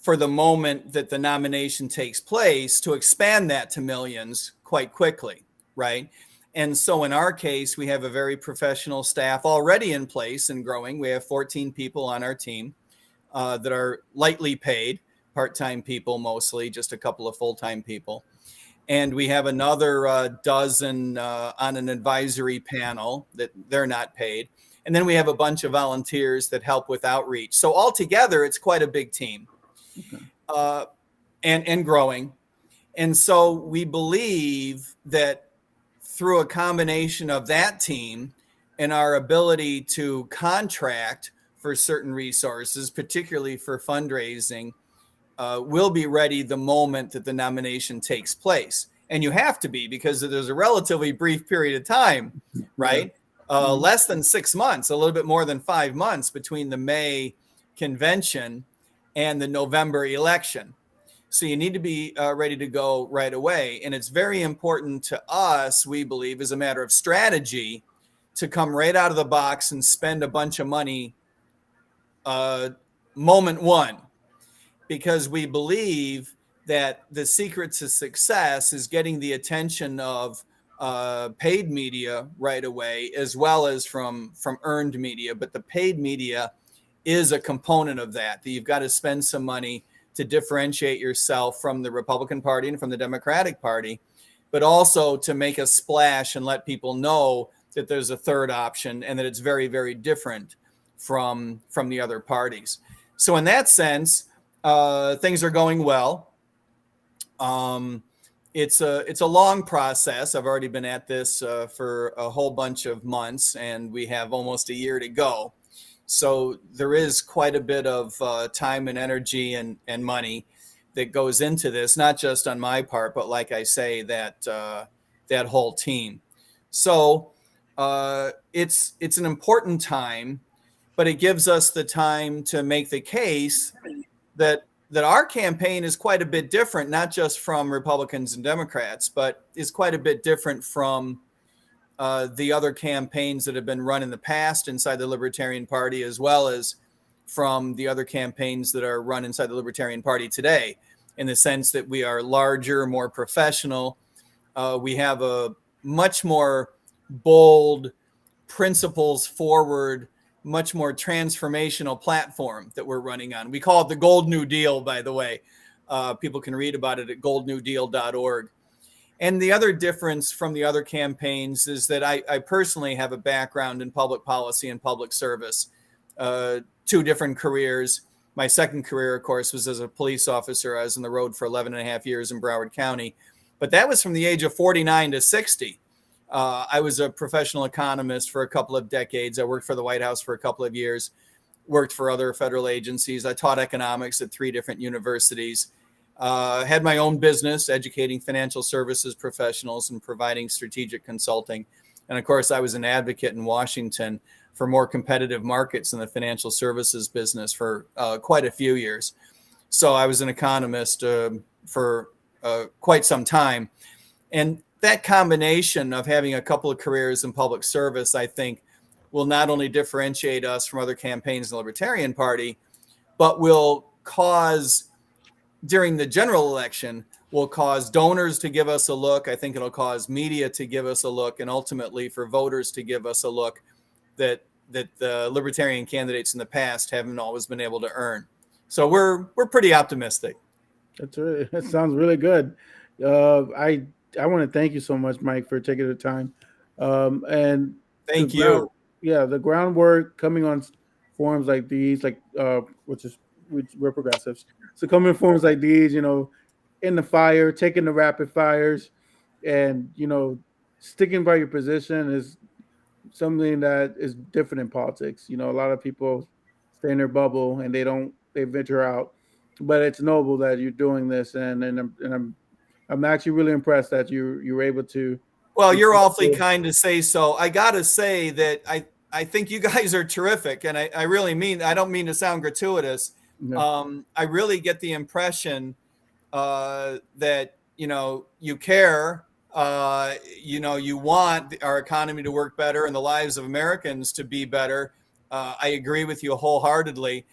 for the moment that the nomination takes place to expand that to millions quite quickly, right? And so in our case, we have a very professional staff already in place and growing. We have 14 people on our team that are lightly paid, part-time people mostly, just a couple of full-time people. And we have another dozen on an advisory panel that they're not paid. And then we have a bunch of volunteers that help with outreach. So altogether, it's quite a big team. And growing. And so we believe that through a combination of that team and our ability to contract for certain resources, particularly for fundraising, we'll be ready the moment that the nomination takes place. And you have to be, because there's a relatively brief period of time, right? Less than 6 months, a little bit more than 5 months between the May convention and the November election. So you need to be ready to go right away. And it's very important to us, we believe, as a matter of strategy, to come right out of the box and spend a bunch of money moment one, because we believe that the secret to success is getting the attention of paid media right away, as well as from earned media. But the paid media is a component of that you've got to spend some money to differentiate yourself from the Republican Party and from the Democratic Party, but also to make a splash and let people know that there's a third option and that it's very, very different from the other parties. So in that sense, things are going well. It's a long process. I've already been at this for a whole bunch of months, and we have almost a year to go. So there is quite a bit of time and energy and money that goes into this, not just on my part, but like I say, that whole team. So it's an important time, but it gives us the time to make the case that our campaign is quite a bit different, not just from Republicans and Democrats, but is quite a bit different from the other campaigns that have been run in the past inside the Libertarian Party, as well as from the other campaigns that are run inside the Libertarian Party today, in the sense that we are larger, more professional. We have a much more bold, principles forward, much more transformational platform that we're running on. We call it the Gold New Deal, by the way. People can read about it at goldnewdeal.org. And the other difference from the other campaigns is that I personally have a background in public policy and public service, 2 different careers. My second career, of course, was as a police officer. I was on the road for 11 and a half years in Broward County, but that was from the age of 49 to 60. I was a professional economist for a couple of decades. I worked for the White House for a couple of years, worked for other federal agencies. I taught economics at 3 different universities. Had my own business, educating financial services professionals and providing strategic consulting. And of course, I was an advocate in Washington for more competitive markets in the financial services business for quite a few years. So I was an economist for quite some time. And that combination of having a couple of careers in public service, I think, will not only differentiate us from other campaigns in the Libertarian Party, but will cause, during the general election, will cause donors to give us a look. I think it'll cause media to give us a look, and ultimately for voters to give us a look that the Libertarian candidates in the past haven't always been able to earn. So we're pretty optimistic. That sounds really good. I want to thank you so much, Mike, for taking the time. And thank you. The groundwork coming on forums like these, we're progressives. So coming in forums like these, in the fire, taking the rapid fires, and sticking by your position is something that is different in politics. A lot of people stay in their bubble and they venture out, but it's noble that you're doing this, and I'm actually really impressed that you were able to. Well, you're awfully kind to say so. I got to say that I think you guys are terrific. And I really mean, I don't mean to sound gratuitous. No. I really get the impression that, you care, you want our economy to work better and the lives of Americans to be better. I agree with you wholeheartedly.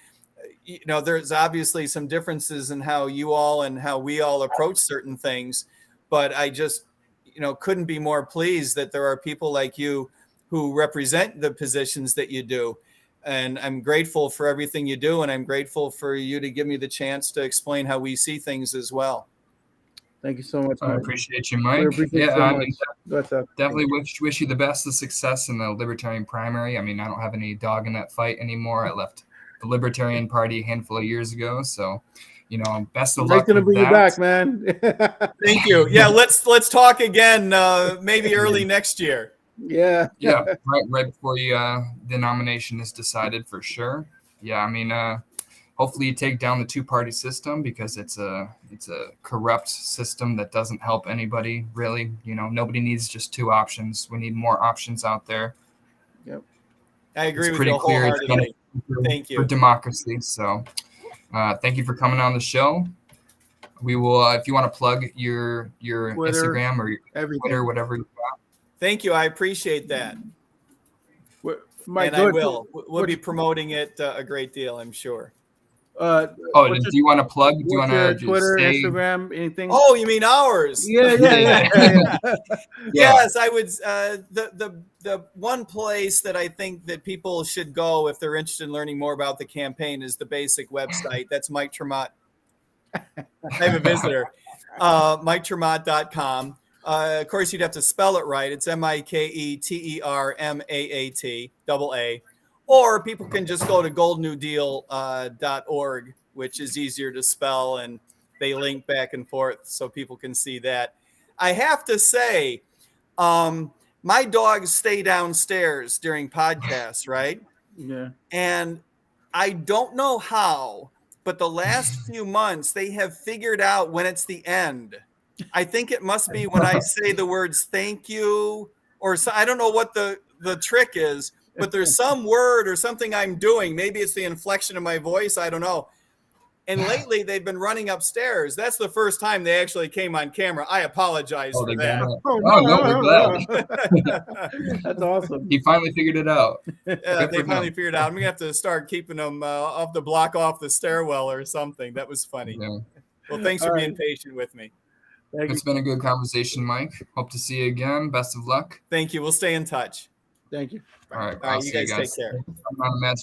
There's obviously some differences in how you all and how we all approach certain things, but I just, couldn't be more pleased that there are people like you who represent the positions that you do. And I'm grateful for everything you do. And I'm grateful for you to give me the chance to explain how we see things as well. Thank you so much, Mike. I appreciate you, Mike. Definitely wish you the best of success in the Libertarian primary. I mean, I don't have any dog in that fight anymore. I left the Libertarian Party a handful of years ago. So best of Nice luck to with bring you that. back, man. Thank you. Yeah, let's talk again maybe early next year. Yeah. Yeah, right before the nomination is decided for sure. Yeah, I mean, hopefully you take down the two-party system, because it's a corrupt system that doesn't help anybody really. Nobody needs just two options. We need more options out there. Yep. I agree It's with pretty you clear it's wholeheartedly. Thank you for democracy. So thank you for coming on the show. We will, if you want to plug your Twitter, Instagram or your everything. Twitter, whatever you got. Thank you. I appreciate that. Mike, And I will. We'll be promoting it a great deal, I'm sure. Do you want to plug? Do you want to Twitter, say? Instagram, anything? Oh, you mean ours? Yeah. Yes, I would. The one place that I think that people should go if they're interested in learning more about the campaign is the basic website. That's Mike Tremont. I have a visitor. MikeTremont.com. Of course, you'd have to spell it right. It's MikeTermaat, AA. Or people can just go to goldnewdeal.org, which is easier to spell, and they link back and forth so people can see that. I have to say, my dogs stay downstairs during podcasts, right? Yeah. And I don't know how, but the last few months they have figured out when it's the end. I think it must be when I say the words thank you, or so, I don't know what the trick is, but there's some word or something I'm doing. Maybe it's the inflection of my voice. I don't know. And lately they've been running upstairs. That's the first time they actually came on camera. I apologize for that. No, we're glad. That's awesome. He finally figured it out. Yeah, they finally figured it out. I'm going to have to start keeping them off the block off the stairwell or something. That was funny. Yeah. Well, thanks for being patient with me. It's been a good conversation, Mike. Hope to see you again. Best of luck. Thank you. We'll stay in touch. Thank you. All right, you guys take care. I'm not imagining